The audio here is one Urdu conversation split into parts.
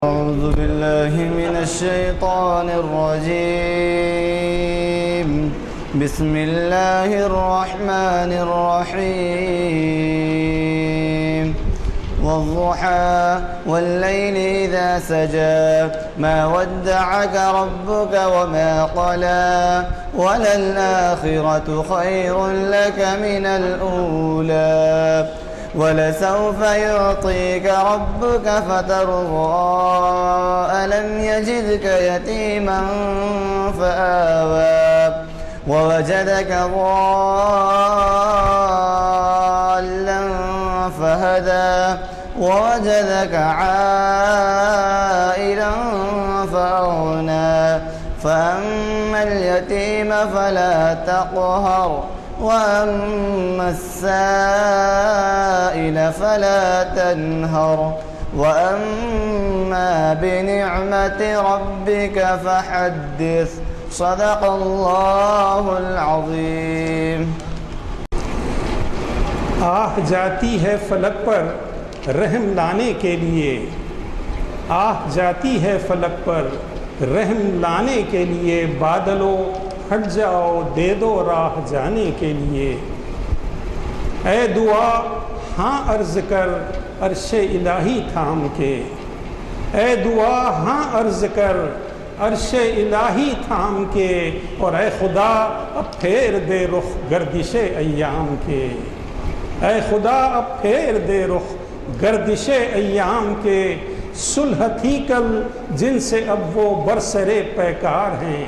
أعوذ بالله من الشيطان الرجيم. بسم الله الرحمن الرحيم. والضحى والليل إذا سجى ما ودعك ربك وما قلى وللآخرة خير لك من الأولى ولسوف يعطيك ربك فترضى ألم يجدك يتيما فآوى ووجدك ضالا فهدى ووجدك عائلا فأغنى فأما اليتيم فلا تقهر وأما السائل فلا تنهر وأما بنعمة ربك فحدث. صدق الله العظيم. آہ جاتی ہے فلک پر رحم لانے کے لیے، آہ جاتی ہے فلک پر رحم لانے کے لیے، بادلوں ہٹ جاؤ دے دو راہ جانے کے لیے. اے دعا ہاں عرض کر عرش الہی تھام کے، اے دعا ہاں عرض کر عرش الہی تھام کے، اور اے خدا اب پھیر دے رخ گردش ایام کے، اے خدا اب پھیر دے رخ گردش ایام کے. صلح تھی کل جن سے اب وہ برسرے پیکار ہیں،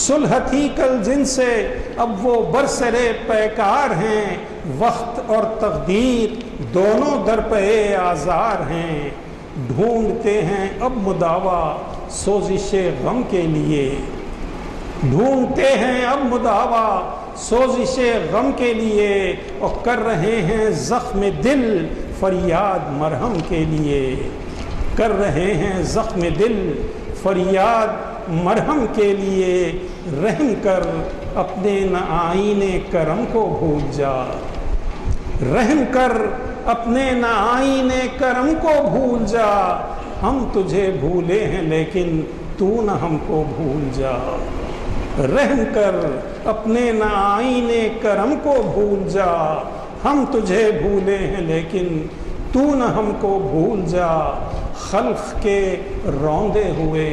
صلح تھی کل جن سے اب وہ برسرے پیکار ہیں، وقت اور تقدیر دونوں در پہ آزار ہیں. ڈھونڈتے ہیں اب مداوا سوزش غم کے لیے، ڈھونڈتے ہیں اب مداوا سوزش غم کے لیے، اور کر رہے ہیں زخم دل فریاد مرہم کے لیے، کر رہے ہیں زخم دل فریاد مرہم کے لیے. رحم کر اپنے آئین کرم کو بھول جا، رحم کر اپنے آئین کرم کو بھول جا. ہم تجھے بھولے ہیں لیکن تو نہ ہم کو بھول جا. رحم کر اپنے آئین کرم کو بھول جا. ہم تجھے بھولے ہیں لیکن تو نہ ہم کو بھول جا. خلق کے روندے ہوئے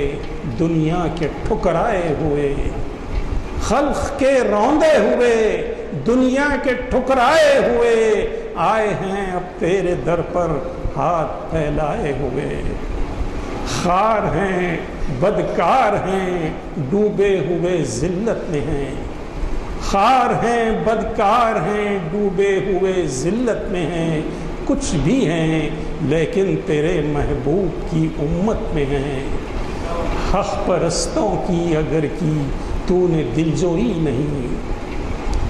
دنیا کے ٹھکرائے ہوئے، خلق کے روندے ہوئے دنیا کے ٹھکرائے ہوئے، آئے ہیں اب تیرے در پر ہاتھ پھیلائے ہوئے. خار ہیں بدکار ہیں ڈوبے ہوئے ذلت میں ہیں، خار ہیں بدکار ہیں ڈوبے ہوئے ذلت میں ہیں. کچھ بھی ہیں لیکن تیرے محبوب کی امت میں ہیں. حق پرستوں کی اگر کی تو نے دلجوئی نہیں،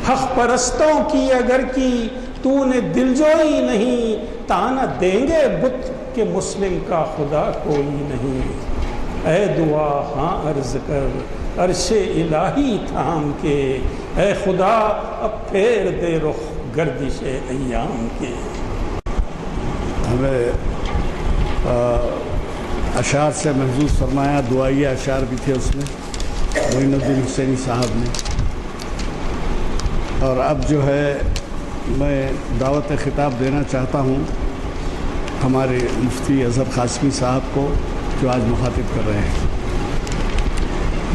حق پرستوں کی اگر کی تو نے دلجوئی نہیں، تانا دیں گے بت کہ مسلم کا خدا کوئی نہیں. اے دعا ہاں عرض کر عرش الہی تھام کے، اے خدا اب پھیر دے رخ گردش ایام کے. ہمیں اشعار سے محظوظ فرمایا، دعائیہ اشعار بھی تھے اس میں معین الدین حسینی صاحب نے. اور اب جو ہے میں دعوت خطاب دینا چاہتا ہوں ہمارے مفتی اظہر قاسمی صاحب کو جو آج مخاطب کر رہے ہیں.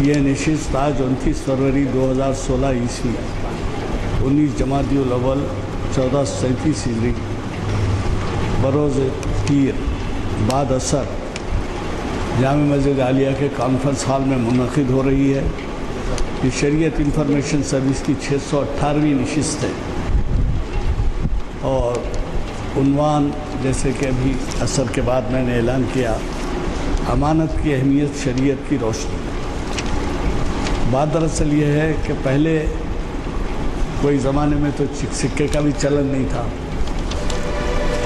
یہ نشست آج 29 فروری 2016 عیسوی 19 جمادی الاول 1437 ہجری بروز پیر بعد اثر جامع مسجد عالیہ کے کانفرنس ہال میں منعقد ہو رہی ہے. یہ شریعت انفارمیشن سروس کی 618ویں نشست ہے، اور عنوان جیسے کہ ابھی عصر کے بعد میں نے اعلان کیا، امانت کی اہمیت شریعت کی روشنی. بات دراصل یہ ہے کہ پہلے کوئی زمانے میں تو سکے کا بھی چلن نہیں تھا،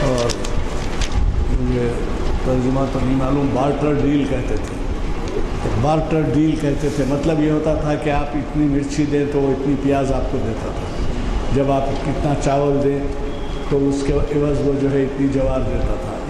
اور یہ ترجمہ تو نہیں معلوم، بارٹر ڈیل کہتے تھے. بارٹر ڈیل کہتے تھے، مطلب یہ ہوتا تھا کہ آپ اتنی مرچی دیں تو وہ اتنی پیاز آپ کو دیتا تھا، جب آپ کتنا چاول دیں تو اس کے عوض وہ جو ہے اتنی جوار دیتا تھا.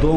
2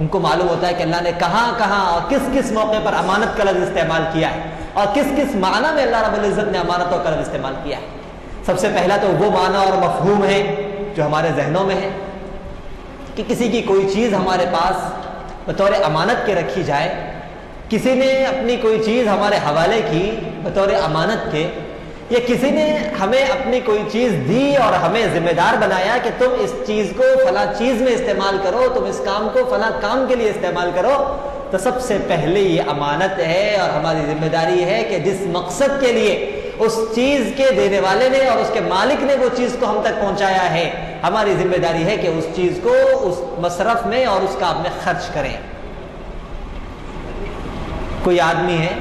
ان کو معلوم ہوتا ہے کہ اللہ نے کہاں کہاں اور کس کس موقع پر امانت کا لفظ استعمال کیا ہے اور کس کس معنی میں اللہ رب العزت نے امانتوں کا لفظ استعمال کیا ہے۔ سب سے پہلا تو وہ معنی اور مفہوم ہے جو ہمارے ذہنوں میں ہے کہ کسی کی کوئی چیز ہمارے پاس بطور امانت کے رکھی جائے، کسی نے اپنی کوئی چیز ہمارے حوالے کی بطور امانت کے، یا کسی نے ہمیں اپنی کوئی چیز دی اور ہمیں ذمہ دار بنایا کہ تم اس چیز کو فلاں چیز میں استعمال کرو، تم اس کام کو فلاں کام کے لیے استعمال کرو، تو سب سے پہلے یہ امانت ہے اور ہماری ذمہ داری ہے کہ جس مقصد کے لیے اس چیز کے دینے والے نے اور اس کے مالک نے وہ چیز کو ہم تک پہنچایا ہے، ہماری ذمہ داری ہے کہ اس چیز کو اس مصرف میں اور اس کام میں خرچ کریں۔ کوئی آدمی ہے،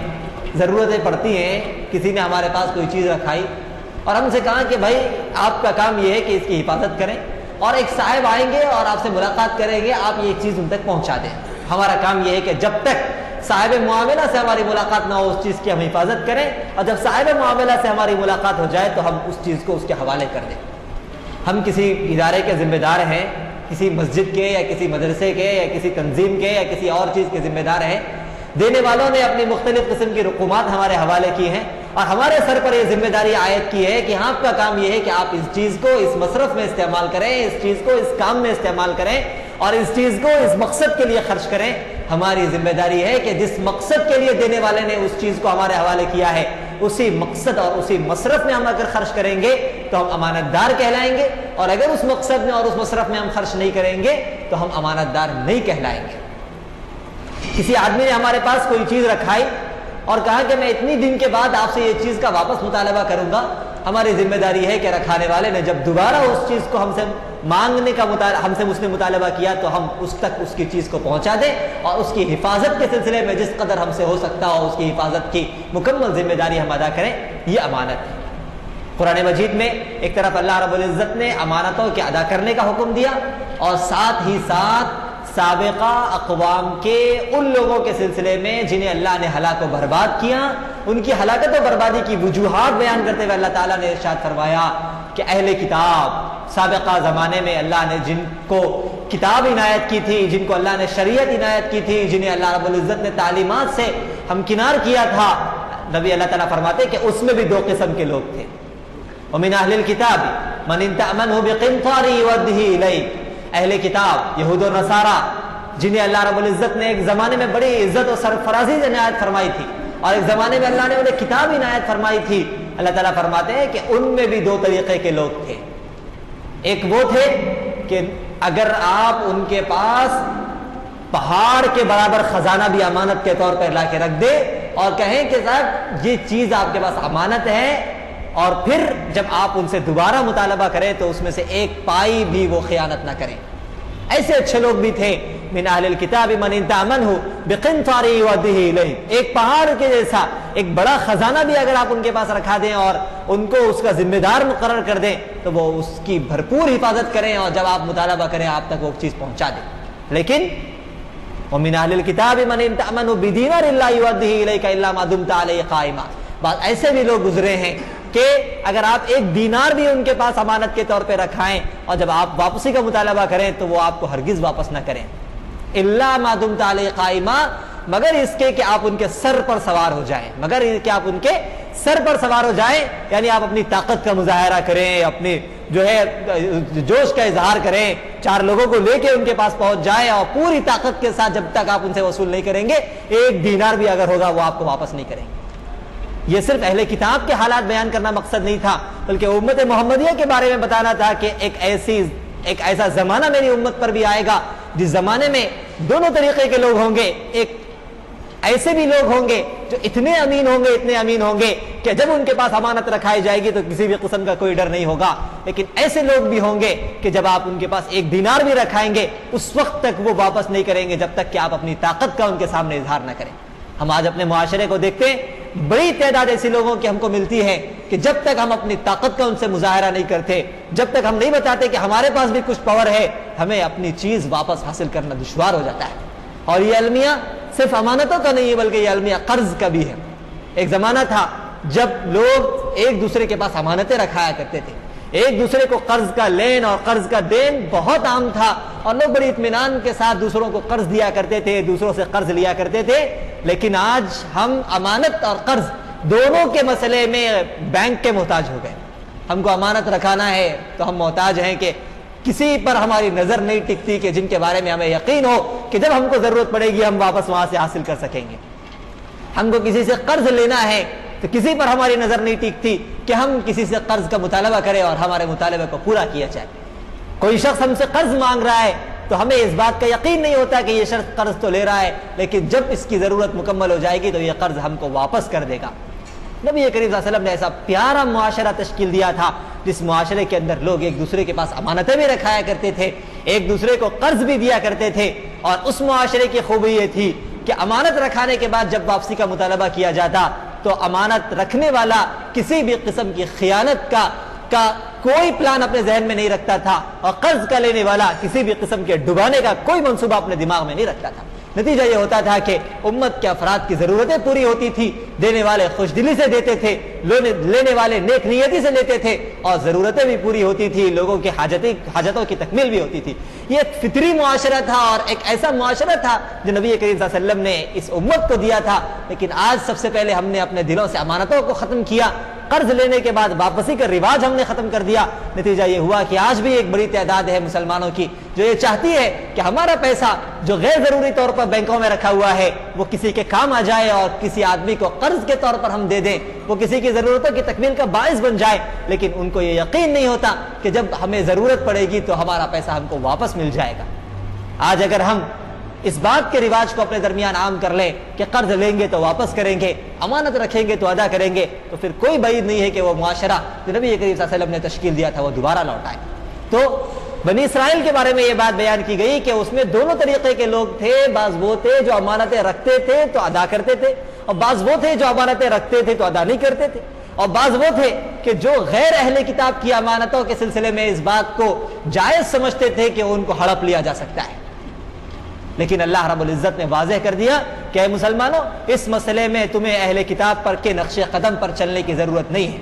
ضرورتیں پڑتی ہیں، کسی نے ہمارے پاس کوئی چیز رکھائی اور ہم سے کہا کہ بھائی آپ کا کام یہ ہے کہ اس کی حفاظت کریں، اور ایک صاحب آئیں گے اور آپ سے ملاقات کریں گے، آپ یہ چیز ان تک پہنچا دیں۔ ہمارا کام یہ ہے کہ جب تک صاحب معاملہ سے ہماری ملاقات نہ ہو اس چیز کی ہم حفاظت کریں، اور جب صاحب معاملہ سے ہماری ملاقات ہو جائے تو ہم اس چیز کو اس کے حوالے کر دیں۔ ہم کسی ادارے کے ذمہ دار ہیں، کسی مسجد کے یا کسی مدرسے کے یا کسی تنظیم کے یا کسی اور چیز کے ذمہ دار ہیں، دینے والوں نے اپنی مختلف قسم کی رقومات ہمارے حوالے کی ہیں اور ہمارے سر پر یہ ذمہ داری عائد کی ہے کہ آپ کا کام یہ ہے کہ آپ اس چیز کو اس مصرف میں استعمال کریں، اس چیز کو اس کام میں استعمال کریں اور اس چیز کو اس مقصد کے لیے خرچ کریں۔ ہماری ذمہ داری ہے کہ جس مقصد کے لیے دینے والے نے اس چیز کو ہمارے حوالے کیا ہے اسی مقصد اور اسی مصرف میں ہم اگر خرچ کریں گے تو ہم امانت دار کہلائیں گے، اور اگر اس مقصد میں اور اس مصرف میں ہم خرچ نہیں کریں گے تو ہم امانت دار نہیں کہلائیں گے۔ کسی آدمی نے ہمارے پاس کوئی چیز رکھائی اور کہا کہ میں اتنی دن کے بعد آپ سے یہ چیز کا واپس مطالبہ کروں گا، ہماری ذمہ داری ہے کہ رکھانے والے نے جب دوبارہ اس چیز کو ہم سے مانگنے کا ہم سے اس نے مطالبہ کیا تو ہم اس تک اس کی چیز کو پہنچا دیں اور اس کی حفاظت کے سلسلے میں جس قدر ہم سے ہو سکتا ہو اس کی حفاظت کی مکمل ذمہ داری ہم ادا کریں۔ یہ امانت ہے۔ قرآن مجید میں ایک طرف اللہ رب العزت نے امانتوں کے ادا کرنے کا حکم دیا اور ساتھ ہی ساتھ سابقہ اقوام کے ان لوگوں کے سلسلے میں جنہیں اللہ نے ہلاک و برباد کیا، ان کی ہلاکت و بربادی کی وجوہات بیان کرتے ہوئے اللہ تعالیٰ نے ارشاد فرمایا کہ اہل کتاب سابقہ زمانے میں اللہ نے جن کو کتاب عنایت کی تھی، جن کو اللہ نے شریعت عنایت کی تھی، جنہیں اللہ رب العزت نے تعلیمات سے ہمکنار کیا تھا، نبی اللہ تعالیٰ فرماتے کہ اس میں بھی دو قسم کے لوگ تھے۔ وَمِنْ أَهْلِ الْكِتَابِ مَنْ إِنْ تَأْمَنْهُ بِقِنْطَارٍ يُؤَدِّهِ إِلَيْكَ۔ اہل کتاب یہود و نصارہ جنہیں اللہ رب العزت نے ایک زمانے میں بڑی عزت و سرفرازی سے عنایت فرمائی تھی اور ایک زمانے میں اللہ نے انہیں کتاب عنایت فرمائی تھی، اللہ تعالیٰ فرماتے ہیں کہ ان میں بھی دو طریقے کے لوگ تھے۔ ایک وہ تھے کہ اگر آپ ان کے پاس پہاڑ کے برابر خزانہ بھی امانت کے طور پر لا کے رکھ دے اور کہیں کہ صاحب یہ چیز آپ کے پاس امانت ہے، اور پھر جب آپ ان سے دوبارہ مطالبہ کریں تو اس میں سے ایک پائی بھی وہ خیانت نہ کریں۔ ایسے اچھے لوگ بھی تھے۔ من اہل الکتاب من ان تأمنه بقنطار يؤديه إليه، ایک پہاڑ کے جیسا ایک بڑا خزانہ بھی اگر آپ ان کے پاس رکھا دیں اور ان کو اس کا ذمہ دار مقرر کر دیں تو وہ اس کی بھرپور حفاظت کریں اور جب آپ مطالبہ کریں آپ تک وہ چیز پہنچا دیں۔ لیکن ومن اہل الکتاب من ان تأمنه بدینار لا يؤديه إليك إلا ما دمت عليه قائما، بعض ایسے بھی لوگ گزرے ہیں کہ اگر آپ ایک دینار بھی ان کے پاس امانت کے طور پہ رکھائیں اور جب آپ واپسی کا مطالبہ کریں تو وہ آپ کو ہرگز واپس نہ کریں، الا ما دمت علیہ قائما، مگر اس کے کہ آپ ان کے سر پر سوار ہو جائیں، مگر کہ آپ ان کے سر پر سوار ہو جائیں، یعنی آپ اپنی طاقت کا مظاہرہ کریں، اپنی جو ہے جوش کا اظہار کریں، چار لوگوں کو لے کے ان کے پاس پہنچ جائیں اور پوری طاقت کے ساتھ جب تک آپ ان سے وصول نہیں کریں گے ایک دینار بھی اگر ہوگا وہ آپ کو واپس نہیں کریں گے۔ یہ صرف اہل کتاب کے حالات بیان کرنا مقصد نہیں تھا بلکہ امت محمدیہ کے بارے میں بتانا تھا کہ ایک ایسا زمانہ میری امت پر بھی آئے گا جس زمانے میں دونوں طریقے کے لوگ ہوں گے۔ ایک ایسے بھی لوگ ہوں گے جو اتنے امین ہوں گے کہ جب ان کے پاس امانت رکھائی جائے گی تو کسی بھی قسم کا کوئی ڈر نہیں ہوگا، لیکن ایسے لوگ بھی ہوں گے کہ جب آپ ان کے پاس ایک دینار بھی رکھائیں گے اس وقت تک وہ واپس نہیں کریں گے جب تک کہ آپ اپنی طاقت کا ان کے سامنے اظہار نہ کریں۔ ہم آج اپنے معاشرے کو دیکھتے ہیں، بڑی تعداد ایسی لوگوں کی ہم کو ملتی ہے کہ جب تک ہم اپنی طاقت کا ان سے مظاہرہ نہیں کرتے، جب تک ہم نہیں بتاتے کہ ہمارے پاس بھی کچھ پاور ہے، ہمیں اپنی چیز واپس حاصل کرنا دشوار ہو جاتا ہے۔ اور یہ المیہ صرف امانتوں کا نہیں ہے بلکہ یہ المیہ قرض کا بھی ہے۔ ایک زمانہ تھا جب لوگ ایک دوسرے کے پاس امانتیں رکھایا کرتے تھے، ایک دوسرے کو قرض کا لین اور قرض کا دین بہت عام تھا اور لوگ بڑی اطمینان کے ساتھ دوسروں کو قرض دیا کرتے تھے، دوسروں سے قرض لیا کرتے تھے. لیکن آج ہم امانت اور قرض دونوں کے مسئلے میں بینک کے محتاج ہو گئے. ہم کو امانت رکھانا ہے تو ہم محتاج ہیں کہ کسی پر ہماری نظر نہیں ٹکتی کہ جن کے بارے میں ہمیں یقین ہو کہ جب ہم کو ضرورت پڑے گی ہم واپس وہاں سے حاصل کر سکیں گے. ہم کو کسی سے قرض لینا ہے تو کسی پر ہماری نظر نہیں ٹکتی کہ ہم کسی سے قرض کا مطالبہ کریں اور ہمارے مطالبے کو پورا کیا جائے. کوئی شخص ہم سے قرض مانگ رہا ہے تو ہمیں اس بات کا یقین نہیں ہوتا کہ یہ شخص قرض تو لے رہا ہے، لیکن جب اس کی ضرورت مکمل ہو جائے گی تو یہ قرض ہم کو واپس کر دے گا. نبی کریم صلی اللہ علیہ وسلم نے ایسا پیارا معاشرہ تشکیل دیا تھا جس معاشرے کے اندر لوگ ایک دوسرے کے پاس امانتیں بھی رکھایا کرتے تھے، ایک دوسرے کو قرض بھی دیا کرتے تھے. اور اس معاشرے کی خوبی یہ تھی کہ امانت رکھانے کے بعد جب واپسی کا مطالبہ کیا جاتا تو امانت رکھنے والا کسی بھی قسم کی خیانت کا کوئی پلان اپنے ذہن میں نہیں رکھتا تھا اور قرض کا لینے والا کسی بھی قسم کے ڈبانے کا کوئی منصوبہ اپنے دماغ میں نہیں رکھتا تھا. نتیجہ یہ ہوتا تھا کہ امت کے افراد کی ضرورتیں پوری ہوتی تھی، دینے والے خوش دلی سے دیتے تھے، لینے والے نیک نیتی سے لیتے تھے اور ضرورتیں بھی پوری ہوتی تھی، لوگوں کی حاجتوں کی تکمیل بھی ہوتی تھی. یہ ایک فطری معاشرہ تھا اور ایک ایسا معاشرہ تھا جو نبی کریم صلی اللہ علیہ وسلم نے اس امت کو دیا تھا. لیکن آج سب سے پہلے ہم نے اپنے دلوں سے امانتوں کو ختم کیا، قرض لینے کے بعد واپسی کا رواج ہم نے ختم کر دیا. نتیجہ یہ ہوا کہ آج بھی ایک بڑی تعداد ہے مسلمانوں کی جو یہ چاہتی ہے کہ ہمارا پیسہ جو غیر ضروری طور پر بینکوں میں رکھا ہوا ہے وہ کسی کے کام آ جائے اور کسی آدمی کو قرض کے طور پر ہم دے دیں، وہ کسی کی ضرورتوں کی تکمیل کا باعث بن جائے. لیکن ان کو یہ یقین نہیں ہوتا کہ جب ہمیں ضرورت پڑے گی تو ہمارا پیسہ ہم کو واپس مل جائے گا. آج اگر ہم اس بات کے رواج کو اپنے درمیان عام کر لیں کہ قرض لیں گے تو واپس کریں گے، امانت رکھیں گے تو ادا کریں گے، تو پھر کوئی بعید نہیں ہے کہ وہ معاشرہ جو نبی کریم صلی اللہ علیہ وسلم نے تشکیل دیا تھا وہ دوبارہ لوٹ آئے. تو بنی اسرائیل کے بارے میں یہ بات بیان کی گئی کہ اس میں دونوں طریقے کے لوگ تھے. بعض وہ تھے جو امانتیں رکھتے تھے تو ادا کرتے تھے اور بعض وہ تھے جو امانتیں رکھتے تھے تو ادا نہیں کرتے تھے، اور بعض وہ تھے کہ جو غیر اہل کتاب کی امانتوں کے سلسلے میں اس بات کو جائز سمجھتے تھے کہ ان کو ہڑپ لیا جا سکتا ہے. لیکن اللہ رب العزت نے واضح کر دیا کہ اے مسلمانوں، اس مسئلے میں تمہیں اہل کتاب پر کے نقش قدم پر چلنے کی ضرورت نہیں ہے.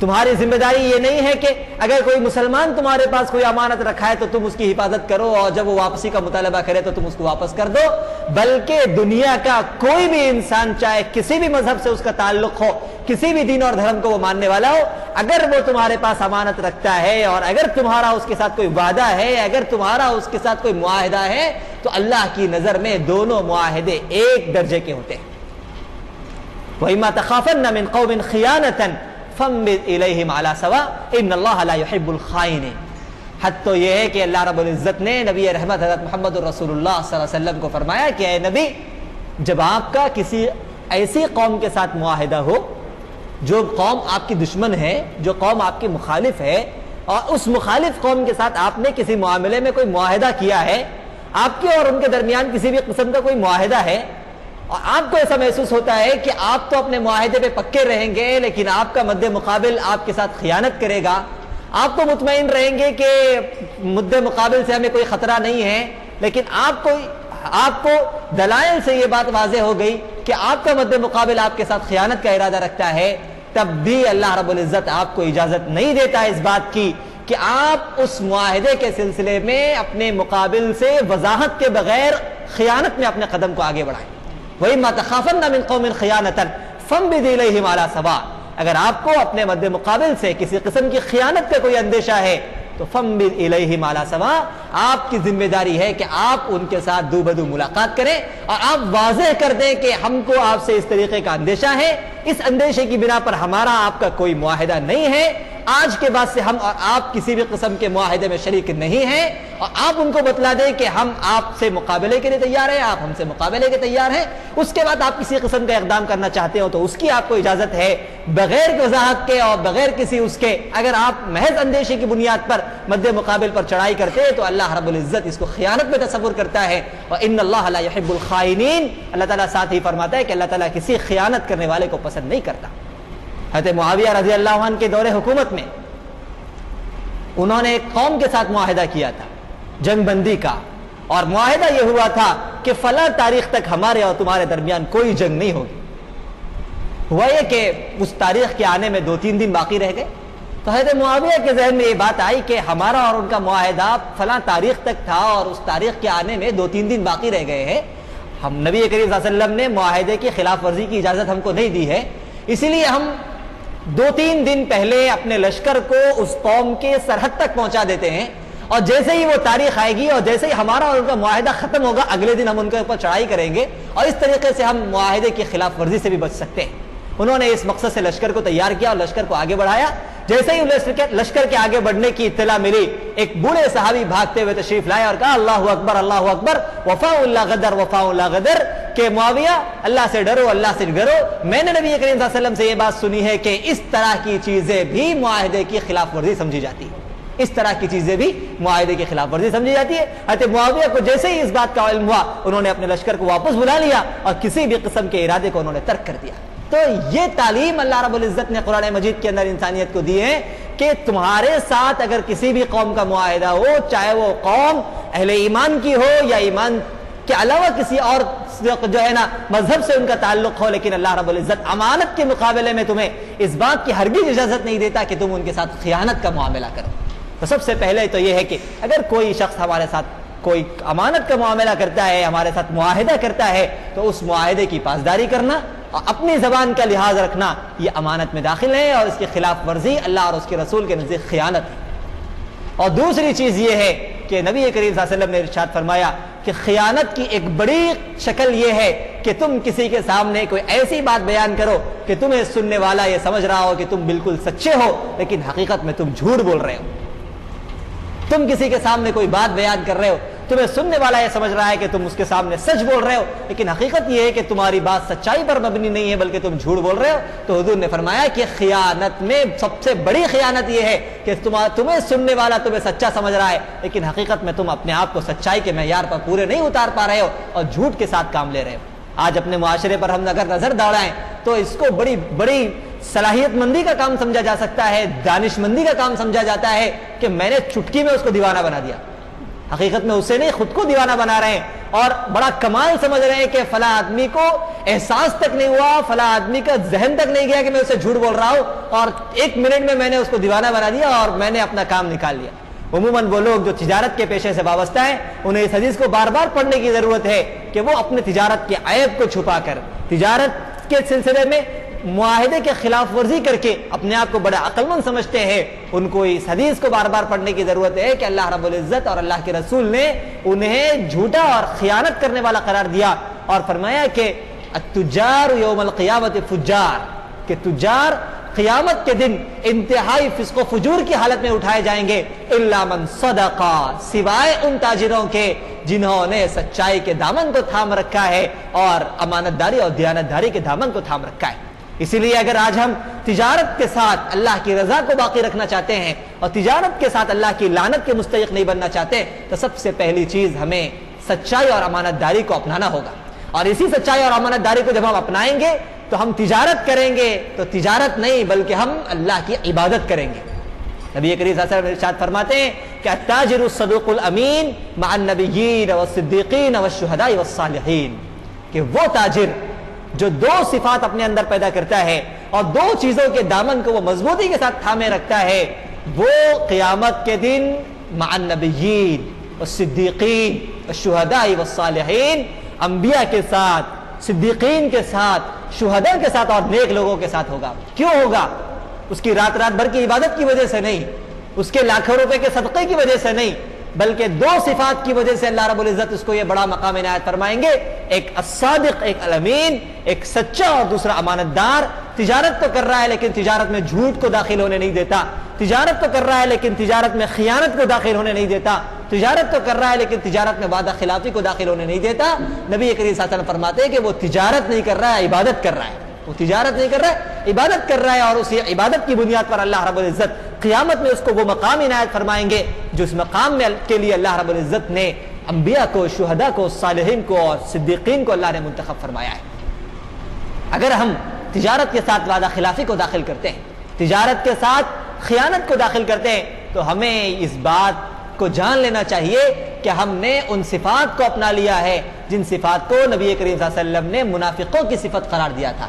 تمہاری ذمہ داری یہ نہیں ہے کہ اگر کوئی مسلمان تمہارے پاس کوئی امانت رکھا ہے تو تم اس کی حفاظت کرو اور جب وہ واپسی کا مطالبہ کرے تو تم اس کو واپس کر دو، بلکہ دنیا کا کوئی بھی انسان چاہے کسی بھی مذہب سے اس کا تعلق ہو، کسی بھی دین اور دھرم کو وہ ماننے والا ہو، اگر وہ تمہارے پاس امانت رکھتا ہے اور اگر تمہارا اس کے ساتھ کوئی وعدہ ہے، اگر تمہارا اس کے ساتھ کوئی معاہدہ ہے، تو اللہ کی نظر میں دونوں معاہدے ایک درجے کے ہوتے ہیں. وَإِمَّا تَخَافَنَّ مِنْ قَوْمٍ خِيَانَةً فَانبِذْ إِلَيْهِمْ عَلَى سَوَاءٍ إِنَّ اللَّهَ لَا يُحِبُّ الْخَائِنِينَ. حد تو یہ ہے کہ اللہ رب العزت نے نبی رحمت حضرت محمد رسول اللہ صلی اللہ علیہ وسلم کو فرمایا کہ اے نبی، جب آپ کا کسی ایسی قوم کے ساتھ معاہدہ ہو جو قوم آپ کی دشمن ہے، جو قوم آپ کی مخالف ہے، اور اس مخالف قوم کے ساتھ آپ نے کسی معاملے میں کوئی معاہدہ کیا ہے، آپ کے اور ان کے درمیان کسی بھی قسم کا کوئی معاہدہ ہے، اور آپ کو ایسا محسوس ہوتا ہے کہ آپ تو اپنے معاہدے پہ پکے رہیں گے لیکن آپ کا مد مقابل آپ کے ساتھ خیانت کرے گا، آپ تو مطمئن رہیں گے کہ مد مقابل سے ہمیں کوئی خطرہ نہیں ہے، لیکن آپ کو دلائل سے یہ بات واضح ہو گئی کہ آپ کا مد مقابل آپ کے ساتھ خیانت کا ارادہ رکھتا ہے، تب بھی اللہ رب العزت آپ کو اجازت نہیں دیتا اس بات کی کہ آپ اس معاہدے کے سلسلے میں اپنے مقابل سے وضاحت کے بغیر خیانت میں اپنے قدم کو آگے بڑھائیں. وَإِمَّا تَخَافَنَّ مِنْ قَوْمٍ خِيَانَةً فَانبِذْ إِلَيْهِمْ عَلَى سَوَاءٍ. اگر آپ کو اپنے مد مقابل سے کسی قسم کی خیانت کا کوئی اندیشہ ہے تو فَانبِذْ إِلَيْهِمْ عَلَى سَوَاءٍ. آپ کی ذمہ داری ہے کہ آپ ان کے ساتھ دو بدو ملاقات کریں اور آپ واضح کر دیں کہ ہم کو آپ سے اس طریقے کا اندیشہ ہے، اس اندیشے کی بنا پر ہمارا آپ کا کوئی معاہدہ نہیں ہے، آج کے بعد سے ہم اور آپ کسی بھی قسم کے معاہدے میں شریک نہیں ہیں، اور آپ ان کو بتلا دیں کہ ہم آپ سے مقابلے کے لیے تیار ہیں، آپ ہم سے مقابلے کے تیار ہیں. اس کے بعد آپ کسی قسم کا اقدام کرنا چاہتے ہو تو اس کی آپ کو اجازت ہے، بغیر وضاحت کے اور بغیر کسی اس کے. اگر آپ محض اندیشے کی بنیاد پر مد مقابل پر چڑھائی کرتے ہیں تو اللہ رب العزت اس کو خیانت میں تصور کرتا ہے. وَإِنَّ اللَّهَ لَا يُحِبُّ الْخَائِنِينَ. اللہ تعالیٰ ساتھ ہی فرماتا ہے کہ اللہ تعالیٰ کسی خیانت کرنے والے کو پسند نہیں کرتا. حضرت معاویہ رضی اللہ عنہ کے دور حکومت میں انہوں نے ایک قوم کے ساتھ معاہدہ کیا تھا جنگ بندی کا، اور معاہدہ یہ ہوا تھا کہ فلاں تاریخ تک ہمارے اور تمہارے درمیان کوئی جنگ نہیں ہوگی. ہوا یہ کہ اس تاریخ کے آنے میں 2-3 دن باقی رہ گئے تو حضرت معاویہ کے ذہن میں یہ بات آئی کہ ہمارا اور ان کا معاہدہ فلاں تاریخ تک تھا اور اس تاریخ کے آنے میں 2-3 دن باقی رہ گئے ہیں، ہم نبی کریم صلی اللہ علیہ وسلم نے معاہدے کی خلاف ورزی کی اجازت ہم کو نہیں دی ہے، اسی لیے ہم 2-3 دن پہلے اپنے لشکر کو اس قوم کے سرحد تک پہنچا دیتے ہیں، اور جیسے ہی وہ تاریخ آئے گی اور جیسے ہی ہمارا اور ان کا معاہدہ ختم ہوگا اگلے دن ہم ان کے اوپر چڑھائی کریں گے، اور اس طریقے سے ہم معاہدے کی خلاف ورزی سے بھی بچ سکتے ہیں۔ انہوں نے اس مقصد سے لشکر کو تیار کیا اور لشکر کو آگے بڑھایا۔ جیسے ہی لشکر کے آگے بڑھنے کی اطلاع ملی، ایک بوڑھے صحابی بھاگتے ہوئے تشریف لائے اور کہا اللہ اکبر اللہ اکبر، وفاء لا غدر وفاء لا غدر، کہ معاویہ اللہ سے ڈرو اللہ سے ڈرو۔ میں نے نبی کریم صلی اللہ علیہ وسلم سے یہ بات سنی ہے کہ اس طرح کی چیزیں بھی معاہدے کی خلاف ورزی سمجھی جاتی ہے، اس طرح کی چیزیں بھی معاہدے کی خلاف ورزی سمجھی جاتی ہے۔ حضرت معاویہ کو جیسے ہی اس بات کا علم ہوا، انہوں نے اپنے لشکر کو واپس بلا لیا اور کسی بھی قسم کے ارادے کو انہوں نے ترک کر دیا۔ تو یہ تعلیم اللہ رب العزت نے قرآن مجید کے اندر انسانیت کو دی ہے کہ تمہارے ساتھ اگر کسی بھی قوم کا معاہدہ ہو، چاہے وہ قوم اہل ایمان کی ہو یا ایمان کے علاوہ کسی اور جو ہے نا مذہب سے ان کا تعلق ہو، لیکن اللہ رب العزت امانت کے مقابلے میں تمہیں اس بات کی ہرگز اجازت نہیں دیتا کہ تم ان کے ساتھ خیانت کا معاملہ کرو۔ تو سب سے پہلے تو یہ ہے کہ اگر کوئی شخص ہمارے ساتھ کوئی امانت کا معاملہ کرتا ہے، ہمارے ساتھ معاہدہ کرتا ہے، تو اس معاہدے کی پاسداری کرنا اور اپنی زبان کا لحاظ رکھنا یہ امانت میں داخل ہے، اور اس کی خلاف ورزی اللہ اور اس کے رسول کے نزدیک خیانت ہے۔ اور دوسری چیز یہ ہے کہ نبی کریم صلی اللہ علیہ وسلم نے ارشاد فرمایا کہ خیانت کی ایک بڑی شکل یہ ہے کہ تم کسی کے سامنے کوئی ایسی بات بیان کرو کہ تمہیں سننے والا یہ سمجھ رہا ہو کہ تم بالکل سچے ہو، لیکن حقیقت میں تم جھوٹ بول رہے ہو۔ تم کسی کے سامنے کوئی بات بیان کر رہے ہو، تمہیں سننے والا یہ سمجھ رہا ہے کہ تم اس کے سامنے سچ بول رہے ہو، لیکن حقیقت یہ ہے کہ تمہاری بات سچائی پر مبنی نہیں ہے بلکہ تم جھوٹ بول رہے ہو۔ تو حضور نے فرمایا کہ خیانت میں سب سے بڑی خیانت یہ ہے کہ تمہیں سننے والا تمہیں سچا سمجھ رہا ہے، لیکن حقیقت میں تم اپنے آپ کو سچائی کے معیار پر پورے نہیں اتار پا رہے ہو اور جھوٹ کے ساتھ کام لے رہے ہو۔ آج اپنے معاشرے پر ہم اگر نظر دوڑائیں تو اس کو بڑی بڑی صلاحیت مندی کا کام سمجھا جا سکتا ہے، دانش مندی کا کام سمجھا جاتا ہے کہ میں نے چٹکی میں اس کو دیوانہ بنا دیا۔ حقیقت میں اسے نہیں، خود کو دیوانہ بنا رہے ہیں اور بڑا کمال سمجھ رہے ہیں کہ فلاں آدمی کو احساس تک نہیں ہوا، فلاں آدمی کا ذہن تک نہیں گیا کہ میں اسے جھوٹ بول رہا ہوں، اور 1 منٹ میں نے اس کو دیوانہ بنا دیا اور میں نے اپنا کام نکال لیا۔ عموماً وہ لوگ جو تجارت کے پیشے سے وابستہ ہیں انہیں اس حدیث کو بار بار پڑھنے کی ضرورت ہے کہ وہ اپنے تجارت کے عیب کو چھپا کر، تجارت کے سلسلے میں معاہدے کے خلاف ورزی کر کے اپنے آپ کو بڑا عقل مند سمجھتے ہیں، ان کو اس حدیث کو بار بار پڑھنے کی ضرورت ہے کہ اللہ رب العزت اور اللہ کے رسول نے انہیں جھوٹا اور خیانت کرنے والا قرار دیا اور فرمایا کہ التجار یوم القیامت فجار، کہ تجار قیامت کے دن انتہائی فسق و فجور کی حالت میں اٹھائے جائیں گے، الا من صدقا، سوائے ان تاجروں کے جنہوں نے سچائی کے دامن کو تھام رکھا ہے اور امانت داری اور دیانت داری کے دامن کو تھام رکھا ہے۔ اسی لیے اگر آج ہم تجارت کے ساتھ اللہ کی رضا کو باقی رکھنا چاہتے ہیں اور تجارت کے ساتھ اللہ کی لعنت کے مستحق نہیں بننا چاہتے تو سب سے پہلی چیز ہمیں سچائی اور امانت داری کو اپنانا ہوگا، اور اسی سچائی اور امانت داری کو جب ہم اپنائیں گے تو ہم تجارت کریں گے تو تجارت نہیں بلکہ ہم اللہ کی عبادت کریں گے۔ نبی کریم صلی اللہ علیہ وسلم ارشاد فرماتے ہیں کہ التاجر الصدوق الامین مع النبیین والصدیقین والشہداء والصالحین، کہ وہ تاجر جو 2 صفات اپنے اندر پیدا کرتا ہے اور 2 چیزوں کے دامن کو وہ مضبوطی کے ساتھ تھامے رکھتا ہے، وہ قیامت کے دن مع النبیین والصدیقین والشہداء والصالحین، انبیاء کے ساتھ، صدیقین کے ساتھ، شہداء کے ساتھ اور نیک لوگوں کے ساتھ ہوگا۔ کیوں ہوگا؟ اس کی رات بھر کی عبادت کی وجہ سے نہیں، اس کے لاکھوں روپے کے صدقے کی وجہ سے نہیں، بلکہ 2 صفات کی وجہ سے اللہ رب العزت اس کو یہ بڑا مقام عنایت فرمائیں گے، ایک الصادق، ایک الامین، ایک سچا اور دوسرا امانت دار۔ تجارت تو کر رہا ہے لیکن تجارت میں جھوٹ کو داخل ہونے نہیں دیتا، تجارت تو کر رہا ہے لیکن تجارت میں خیانت کو داخل ہونے نہیں دیتا، تجارت تو کر رہا ہے لیکن تجارت میں وعدہ خلافی کو داخل ہونے نہیں دیتا۔ نبی کریم صلی اللہ علیہ وسلم فرماتے ہیں کہ وہ تجارت نہیں کر رہا ہے، عبادت کر رہا ہے، وہ تجارت نہیں کر رہا ہے، عبادت کر رہا ہے، اور اسی عبادت کی بنیاد پر اللہ رب العزت قیامت میں اس کو وہ مقام عنایت فرمائیں گے جو اس مقام میں کے لیے اللہ رب العزت نے انبیاء کو، شہداء کو، صالحین کو اور صدیقین کو اللہ نے منتخب فرمایا ہے۔ اگر ہم تجارت کے ساتھ وعدہ خلافی کو داخل کرتے ہیں، تجارت کے ساتھ خیانت کو داخل کرتے ہیں، تو ہمیں اس بات کو جان لینا چاہیے کہ ہم نے ان صفات کو اپنا لیا ہے جن صفات کو نبی کریم صلی اللہ علیہ وسلم نے منافقوں کی صفت قرار دیا تھا۔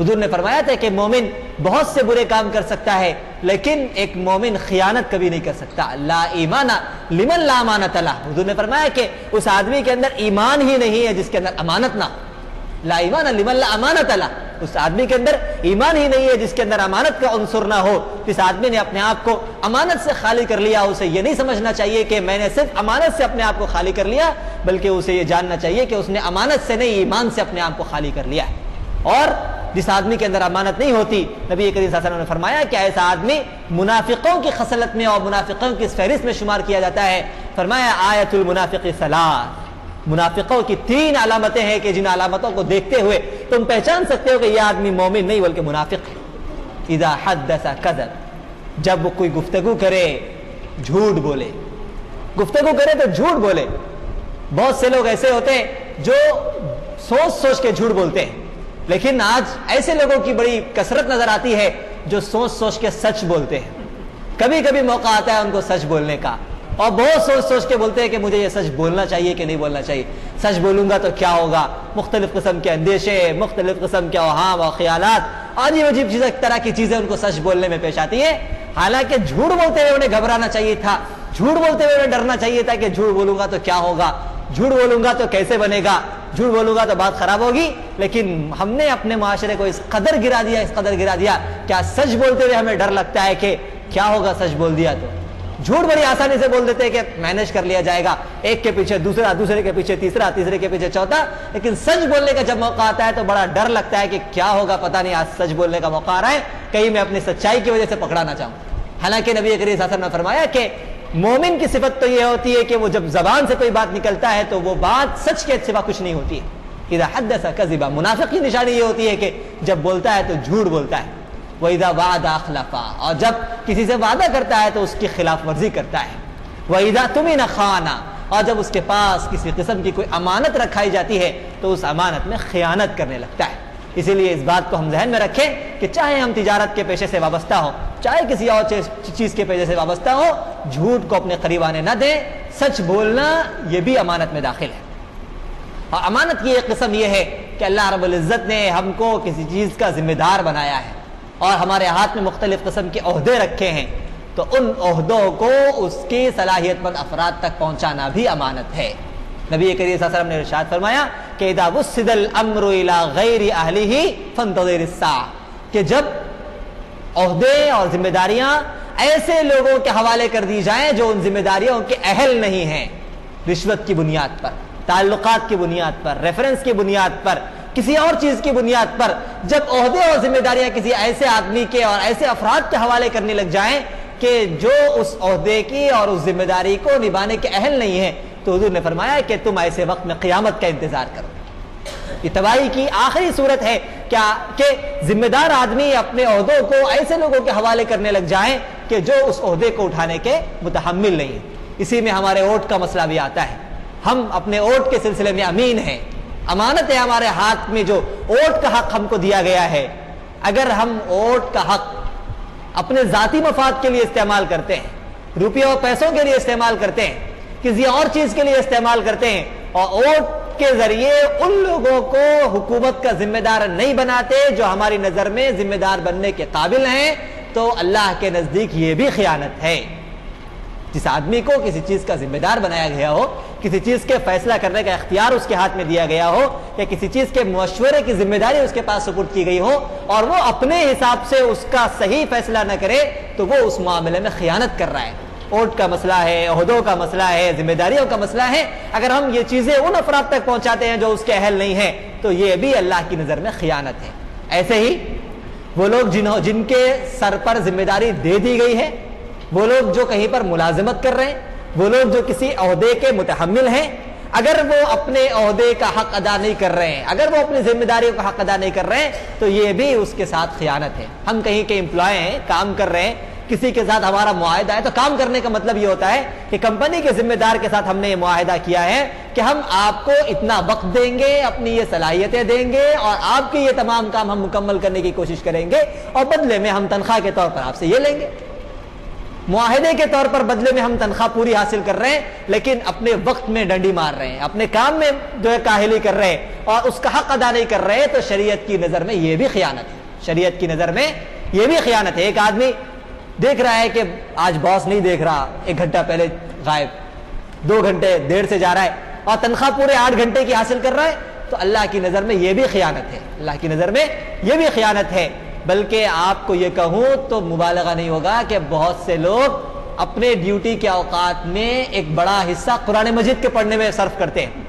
حضور نے فرمایا تھا کہ مومن بہت سے برے کام کر سکتا ہے لیکن ایک مومن خیانت کبھی نہیں کر سکتا. لا ایمان لمن لا امانت له. حضور نے فرمایا کہ اس آدمی کے اندر ایمان ہی نہیں ہے جس کے اندر امانت نہ. لا ایمان لمن لا امانت له. اس آدمی کے اندر ایمان ہی نہیں ہے جس کے اندر امانت کا عنصر نہ ہو. اس آدمی نے اپنے آپ کو امانت سے خالی کر لیا. اسے یہ نہیں سمجھنا چاہیے کہ میں نے صرف امانت سے اپنے آپ کو خالی کر لیا, بلکہ اسے یہ جاننا چاہیے کہ اس نے امانت سے نہیں ایمان سے اپنے آپ کو خالی کر لیا. اور جس آدمی کے اندر امانت نہیں ہوتی, نبی کریم صلی اللہ علیہ وسلم نے فرمایا کہ ایسا آدمی منافقوں کی خصلت میں اور منافقوں کی اس فہرست میں شمار کیا جاتا ہے. فرمایا آیت المنافق ثلاث, منافقوں کی 3 علامتیں ہیں کہ جن علامتوں کو دیکھتے ہوئے تم پہچان سکتے ہو کہ یہ آدمی مومن نہیں بلکہ منافق ہے. اذا حدث کذب, جب وہ کوئی گفتگو کرے جھوٹ بولے. گفتگو کرے تو جھوٹ بولے. بہت سے لوگ ایسے ہوتے ہیں جو سوچ سوچ کے جھوٹ بولتے ہیں, لیکن آج ایسے لوگوں کی بڑی کثرت نظر آتی ہے جو سوچ سوچ کے سچ بولتے ہیں. کبھی کبھی موقع آتا ہے ان کو سچ بولنے کا, اور بہت سوچ سوچ کے بولتے ہیں کہ مجھے یہ سچ بولنا چاہیے کہ نہیں بولنا چاہیے, سچ بولوں گا تو کیا ہوگا. مختلف قسم کے اندیشے, مختلف قسم کے اوہام اور خیالات, عجیب عجیب چیزیں, طرح کی چیزیں ان کو سچ بولنے میں پیش آتی ہیں. حالانکہ جھوٹ بولتے ہوئے انہیں گھبرانا چاہیے تھا, جھوٹ بولتے ہوئے انہیں ڈرنا چاہیے تھا کہ جھوٹ بولوں گا تو کیا ہوگا, جھوٹ بولوں گا تو کیسے بنے گا, جھوٹ بولوں گا تو بات خراب ہوگی. لیکن ہم نے اپنے معاشرے کو اس قدر گرا دیا. کیا سچ بولتے ہوئے ہمیں ڈر لگتا ہے کہ کیا ہوگا سچ بول دیا تو. جھوٹ بڑی آسانی سے بول دیتے ہیں کہ مینج کر لیا جائے گا, ایک کے پیچھے دوسرا, دوسرے کے پیچھے تیسرا, تیسرے کے پیچھے چوتھا. لیکن سچ بولنے کا جب موقع آتا ہے تو بڑا ڈر لگتا ہے کہ کیا ہوگا, پتہ نہیں آج سچ بولنے کا موقع آ رہا ہے, کہیں میں اپنی سچائی کی وجہ سے پکڑا نہ جاؤں. حالانکہ نبی کریم صلی اللہ علیہ وسلم نے فرمایا کہ مومن کی صفت تو یہ ہوتی ہے کہ وہ جب زبان سے کوئی بات نکلتا ہے تو وہ بات سچ کے سوا کچھ نہیں ہوتی ہے. اذا حدث کذبا, منافق کی نشانی یہ ہوتی ہے کہ جب بولتا ہے تو جھوٹ بولتا ہے. وَإِذَا وَعَدَ أَخْلَفَ, اور جب کسی سے وعدہ کرتا ہے تو اس کی خلاف ورزی کرتا ہے. وَإِذَا تُمِنَ خَانَ, اور جب اس کے پاس کسی قسم کی کوئی امانت رکھائی جاتی ہے تو اس امانت میں خیانت کرنے لگتا ہے. اسی لیے اس بات کو ہم ذہن میں رکھیں کہ چاہے ہم تجارت کے پیشے سے وابستہ ہوں, چاہے کسی اور چیز کے پیشے سے وابستہ ہو, جھوٹ کو اپنے قریب آنے نہ دیں. سچ بولنا یہ بھی امانت میں داخل ہے. اور امانت کی ایک قسم یہ ہے کہ اللہ رب العزت نے ہم کو کسی چیز کا ذمہ دار بنایا ہے اور ہمارے ہاتھ میں مختلف قسم کے عہدے رکھے ہیں, تو ان عہدوں کو اس کی صلاحیت مند افراد تک پہنچانا بھی امانت ہے. نبی کریم صلی اللہ علیہ وسلم نے ارشاد فرمایا کہ اذا وسد الامر الى غیر اہلہ فانتظر الساعہ, کہ جب عہدے اور ذمہ داریاں ایسے لوگوں کے حوالے کر دی جائیں جو ان ذمہ داریوں کے اہل نہیں ہیں, رشوت کی بنیاد پر, تعلقات کی بنیاد پر, ریفرنس کی بنیاد پر, کسی اور چیز کی بنیاد پر, جب عہدے اور ذمہ داریاں کسی ایسے آدمی کے اور ایسے افراد کے حوالے کرنے لگ جائیں کہ جو اس عہدے کی اور اس ذمہ داری کو نبھانے کے اہل نہیں ہیں, تو حضور نے فرمایا کہ تم ایسے وقت میں قیامت کا انتظار کرو. یہ تباہی کی آخری صورت ہے کیا کہ ذمہ دار آدمی اپنے عہدوں کو ایسے لوگوں کے حوالے کرنے لگ جائیں کہ جو اس عہدے کو اٹھانے کے متحمل نہیں ہیں. اسی میں ہمارے ووٹ کا مسئلہ بھی آتا ہے. ہم اپنے ووٹ کے سلسلے میں امین ہیں, امانت ہے ہمارے ہاتھ میں جو ووٹ کا حق ہم کو دیا گیا ہے. اگر ہم ووٹ کا حق اپنے ذاتی مفاد کے لیے استعمال کرتے ہیں, روپیوں اور پیسوں کے لیے استعمال کرتے ہیں, کسی اور چیز کے لیے استعمال کرتے ہیں, اور ووٹ کے ذریعے ان لوگوں کو حکومت کا ذمہ دار نہیں بناتے جو ہماری نظر میں ذمہ دار بننے کے قابل ہیں, تو اللہ کے نزدیک یہ بھی خیانت ہے. جس آدمی کو کسی چیز کا ذمہ دار بنایا گیا ہو, کسی چیز کے فیصلہ کرنے کا اختیار اس کے ہاتھ میں دیا گیا ہو, یا کسی چیز کے مشورے کی ذمہ داری اس کے پاس سپرد کی گئی ہو, اور وہ اپنے حساب سے اس کا صحیح فیصلہ نہ کرے, تو وہ اس معاملے میں خیانت کر رہا ہے. ووٹ کا مسئلہ ہے, عہدوں کا مسئلہ ہے, ذمہ داریوں کا مسئلہ ہے. اگر ہم یہ چیزیں ان افراد تک پہنچاتے ہیں جو اس کے اہل نہیں ہیں, تو یہ بھی اللہ کی نظر میں خیانت ہے. ایسے ہی وہ لوگ جن کے سر پر ذمہ داری دے دی گئی ہے, وہ لوگ جو کہیں پر ملازمت کر رہے ہیں, وہ لوگ جو کسی عہدے کے متحمل ہیں, اگر وہ اپنے عہدے کا حق ادا نہیں کر رہے ہیں, اگر وہ اپنی ذمہ داریوں کا حق ادا نہیں کر رہے ہیں, تو یہ بھی اس کے ساتھ خیانت ہے. ہم کہیں کے امپلائی ہیں, کام کر رہے ہیں, کسی کے ساتھ ہمارا معاہدہ ہے, تو کام کرنے کا مطلب یہ ہوتا ہے کہ کمپنی کے ذمہ دار کے ساتھ ہم نے یہ معاہدہ کیا ہے کہ ہم آپ کو اتنا وقت دیں گے, اپنی یہ صلاحیتیں دیں گے, اور آپ کے یہ تمام کام ہم مکمل کرنے کی کوشش کریں گے, اور بدلے میں ہم تنخواہ کے طور پر آپ سے یہ لیں گے. معاہدے کے طور پر بدلے میں ہم تنخواہ پوری حاصل کر رہے ہیں، لیکن اپنے وقت میں ڈنڈی مار رہے ہیں، اپنے کام میں جو ہے کاہلی کر رہے ہیں اور اس کا حق ادا نہیں کر رہے، تو شریعت کی نظر میں یہ بھی خیانت ہے، شریعت کی نظر میں یہ بھی خیانت ہے۔ ایک آدمی دیکھ رہا ہے کہ آج باس نہیں دیکھ رہا، 1 گھنٹہ پہلے غائب، 2 گھنٹے دیر سے جا رہا ہے اور تنخواہ پورے 8 گھنٹے کی حاصل کر رہا ہے، تو اللہ کی نظر میں یہ بھی خیانت ہے، اللہ کی نظر میں یہ بھی خیانت ہے۔ بلکہ آپ کو یہ کہوں تو مبالغہ نہیں ہوگا کہ بہت سے لوگ اپنے ڈیوٹی کے اوقات میں ایک بڑا حصہ قرآن مجید کے پڑھنے میں صرف کرتے ہیں۔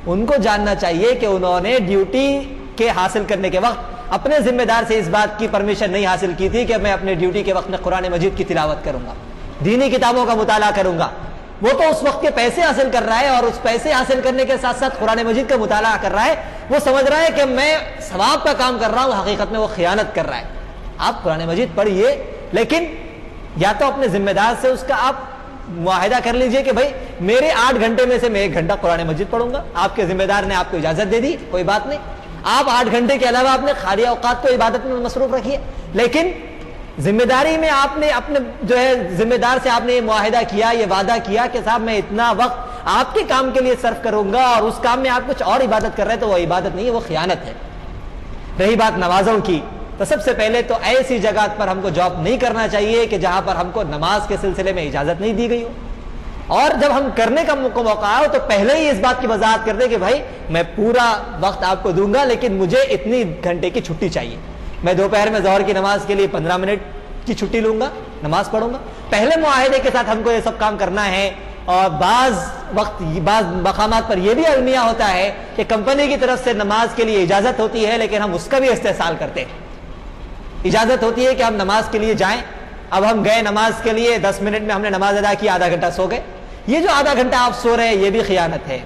ان کو جاننا چاہیے کہ انہوں نے ڈیوٹی کے حاصل کرنے کے وقت اپنے ذمہ دار سے اس بات کی پرمیشن نہیں حاصل کی تھی کہ میں اپنے ڈیوٹی کے وقت میں قرآن مجید کی تلاوت کروں گا، دینی کتابوں کا مطالعہ کروں گا۔ وہ تو اس وقت کے پیسے حاصل کر رہا ہے اور اس پیسے حاصل کرنے کے ساتھ ساتھ قرآن مجید کا مطالعہ کر رہا ہے، وہ سمجھ رہا ہے کہ میں ثواب کا کام کر رہا ہوں، حقیقت میں وہ خیانت کر رہا ہے۔ آپ قرآن مجید پڑھیے، لیکن یا تو اپنے ذمہ دار سے اس کا آپ معاہدہ کر لیجئے کہ بھائی میرے 8 گھنٹے میں سے میں 1 گھنٹہ قرآن مجید پڑھوں گا، آپ کے ذمہ دار نے آپ کو اجازت دے دی، کوئی بات نہیں، آپ 8 گھنٹے کے علاوہ اپنے خالی اوقات کو عبادت میں مصروف رکھیے۔ لیکن ذمہ داری میں آپ نے اپنے جو ہے ذمہ دار سے آپ نے یہ معاہدہ کیا، یہ وعدہ کیا کہ صاحب میں اتنا وقت آپ کے کام کے لیے صرف کروں گا، اور اس کام میں آپ کچھ اور عبادت کر رہے ہیں تو وہ عبادت نہیں ہے، وہ خیانت ہے۔ رہی بات نمازوں کی، تو سب سے پہلے تو ایسی جگہ پر ہم کو جاب نہیں کرنا چاہیے کہ جہاں پر ہم کو نماز کے سلسلے میں اجازت نہیں دی گئی ہو، اور جب ہم کرنے کا موقع ہو تو پہلے ہی اس بات کی وضاحت کر دیں کہ بھائی میں پورا وقت آپ کو دوں گا، لیکن مجھے اتنی گھنٹے کی چھٹی چاہیے، میں دوپہر میں ظہر کی نماز کے لیے 15 منٹ کی چھٹی لوں گا، نماز پڑھوں گا۔ پہلے معاہدے کے ساتھ ہم کو یہ سب کام کرنا ہے۔ اور بعض مقامات پر یہ بھی المیہ ہوتا ہے کہ کمپنی کی طرف سے نماز کے لیے اجازت ہوتی ہے، لیکن ہم اس کا بھی استحصال کرتے ہیں۔ اجازت ہوتی ہے کہ ہم نماز کے لیے جائیں، اب ہم گئے نماز کے لیے، 10 منٹ میں ہم نے نماز ادا کی، آدھا گھنٹہ سو گئے۔ یہ جو آدھا گھنٹہ آپ سو رہے ہیں یہ بھی خیانت ہے۔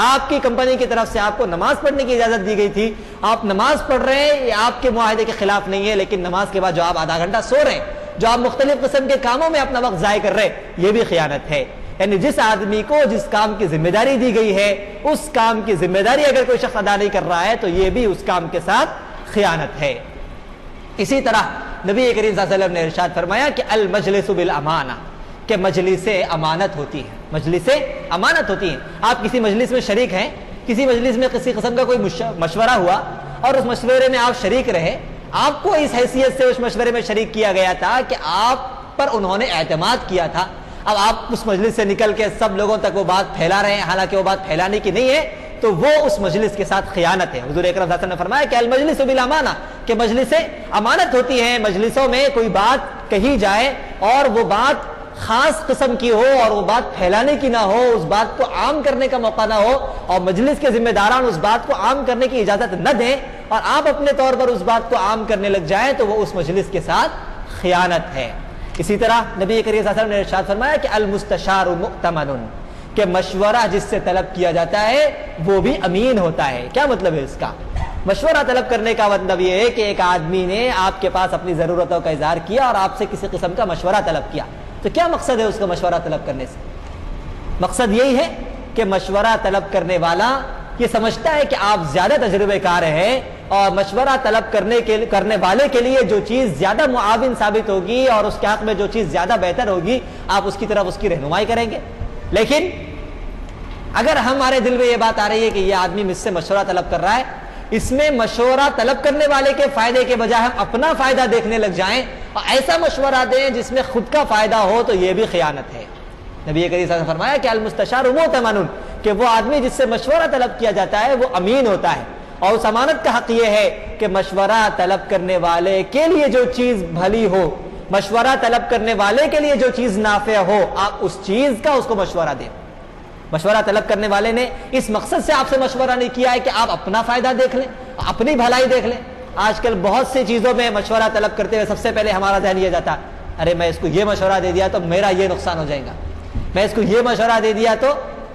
آپ کی کمپنی کی طرف سے آپ کو نماز پڑھنے کی اجازت دی گئی تھی، آپ نماز پڑھ رہے ہیں، یہ آپ کے معاہدے کے خلاف نہیں ہے، لیکن نماز کے بعد جو آپ آدھا گھنٹہ سو رہے ہیں، جو آپ مختلف قسم کے کاموں میں اپنا وقت ضائع کر رہے ہیں، یہ بھی خیانت ہے۔ یعنی جس آدمی کو جس کام کی ذمہ داری دی گئی ہے، اس کام کی ذمہ داری اگر کوئی شخص ادا نہیں کر رہا ہے تو یہ بھی اس کام کے ساتھ خیانت ہے۔ اسی طرح نبی کریم صلی اللہ علیہ وسلم نے ارشاد فرمایا کہ المجلس بالامانہ، کہ مجلسیں امانت ہوتی ہیں، مجلسیں امانت ہوتی ہیں۔ آپ کسی مجلس میں شریک ہیں، کسی مجلس میں کسی قسم کا کوئی مشورہ ہوا اور اس مشورے میں آپ شریک رہے، آپ کو اس حیثیت سے اس مشورے میں شریک کیا گیا تھا کہ آپ پر انہوں نے اعتماد کیا تھا، اب آپ اس مجلس سے نکل کے سب لوگوں تک وہ بات پھیلا رہے ہیں، حالانکہ وہ بات پھیلانے کی نہیں ہے، تو وہ اس مجلس کے ساتھ خیانت ہے۔ حضور اکرم صلی اللہ علیہ وسلم نے فرمایا کہ المجلس بالامانہ، کہ مجلسیں امانت ہوتی ہیں۔ مجلسوں میں کوئی بات کہی جائے اور وہ بات خاص قسم کی ہو اور وہ بات پھیلانے کی نہ ہو، اس بات کو عام کرنے کا موقع نہ ہو، اور مجلس کے ذمہ داران اس بات کو عام کرنے کی اجازت نہ دیں اور آپ اپنے طور پر اس بات کو عام کرنے لگ جائیں، تو وہ اس مجلس کے ساتھ خیانت ہے۔ اسی طرح نبی کریم صلی اللہ علیہ وسلم نے ارشاد فرمایا کہ المستشار مؤتمن، کہ مشورہ جس سے طلب کیا جاتا ہے وہ بھی امین ہوتا ہے۔ کیا مطلب ہے اس کا؟ مشورہ طلب کرنے کا مطلب یہ ہے کہ ایک آدمی نے آپ کے پاس اپنی ضرورتوں کا اظہار کیا اور آپ سے کسی قسم کا مشورہ طلب کیا، تو کیا مقصد ہے اس کا مشورہ طلب کرنے سے؟ مقصد یہی ہے کہ مشورہ طلب کرنے والا یہ سمجھتا ہے کہ آپ زیادہ تجربے کار ہیں، اور مشورہ طلب کرنے والے کے لیے جو چیز زیادہ معاون ثابت ہوگی اور اس کے حق میں جو چیز زیادہ بہتر ہوگی، آپ اس کی طرف اس کی رہنمائی کریں گے۔ لیکن اگر ہمارے دل میں یہ بات آ رہی ہے کہ یہ آدمی مجھ سے مشورہ طلب کر رہا ہے، اس میں مشورہ طلب کرنے والے کے فائدے کے بجائے ہم اپنا فائدہ دیکھنے لگ جائیں اور ایسا مشورہ دیں جس میں خود کا فائدہ ہو، تو یہ بھی خیانت ہے۔ نبی کریم صلی اللہ علیہ وسلم نے فرمایا کہ المستشار مؤتمن، کہ وہ آدمی جس سے مشورہ طلب کیا جاتا ہے وہ امین ہوتا ہے، اور اس امانت کا حق یہ ہے کہ مشورہ طلب کرنے والے کے لیے جو چیز بھلی ہو، مشورہ طلب کرنے والے کے لیے جو چیز نافع ہو، آپ اس چیز کا اس کو مشورہ دیں۔ مشورہ طلب کرنے والے نے اس مقصد سے آپ سے مشورہ نہیں کیا ہے کہ آپ اپنا فائدہ دیکھ لیں، اپنی بھلائی دیکھ لیں۔ آج کل بہت سی چیزوں میں مشورہ طلب کرتے ہوئے سب سے پہلے ہمارا ذہن یہ جاتا، ارے میں اس کو یہ مشورہ دے دیا تو میرا یہ نقصان ہو جائے گا، میں اس کو یہ مشورہ دے دیا تو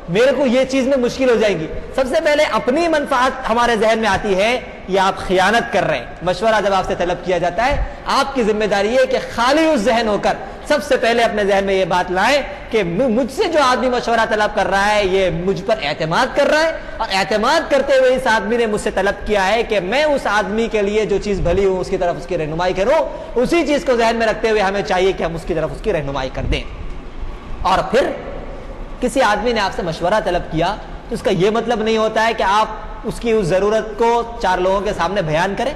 میرے کو یہ چیز میں مشکل ہو جائے گی۔ سب سے پہلے اپنی منفعت ہمارے ذہن میں آتی ہے، یا آپ خیانت کر رہے ہیں. مشورہ جب آپ سے طلب کیا جاتا ہے آپ کی ذمہ داری ہے کہ خالی اس ذہن ہو کر سب سے پہلے اپنے ذہن میں یہ بات لائیں کہ مجھ سے جو آدمی مشورہ طلب کر رہا ہے یہ مجھ پر اعتماد کر رہا ہے، اور اعتماد کرتے ہوئے اس آدمی نے مجھ سے طلب کیا ہے کہ میں اس آدمی کے لیے جو چیز بھلی ہوں اس کی طرف اس کی رہنمائی کروں. اسی چیز کو ذہن میں رکھتے ہوئے ہمیں چاہیے کہ ہم اس کی طرف اس کی رہنمائی کر دیں. اور پھر کسی آدمی نے آپ سے مشورہ طلب کیا تو اس کا یہ مطلب نہیں ہوتا ہے کہ آپ اس کی اس ضرورت کو 4 لوگوں کے سامنے بیان کریں.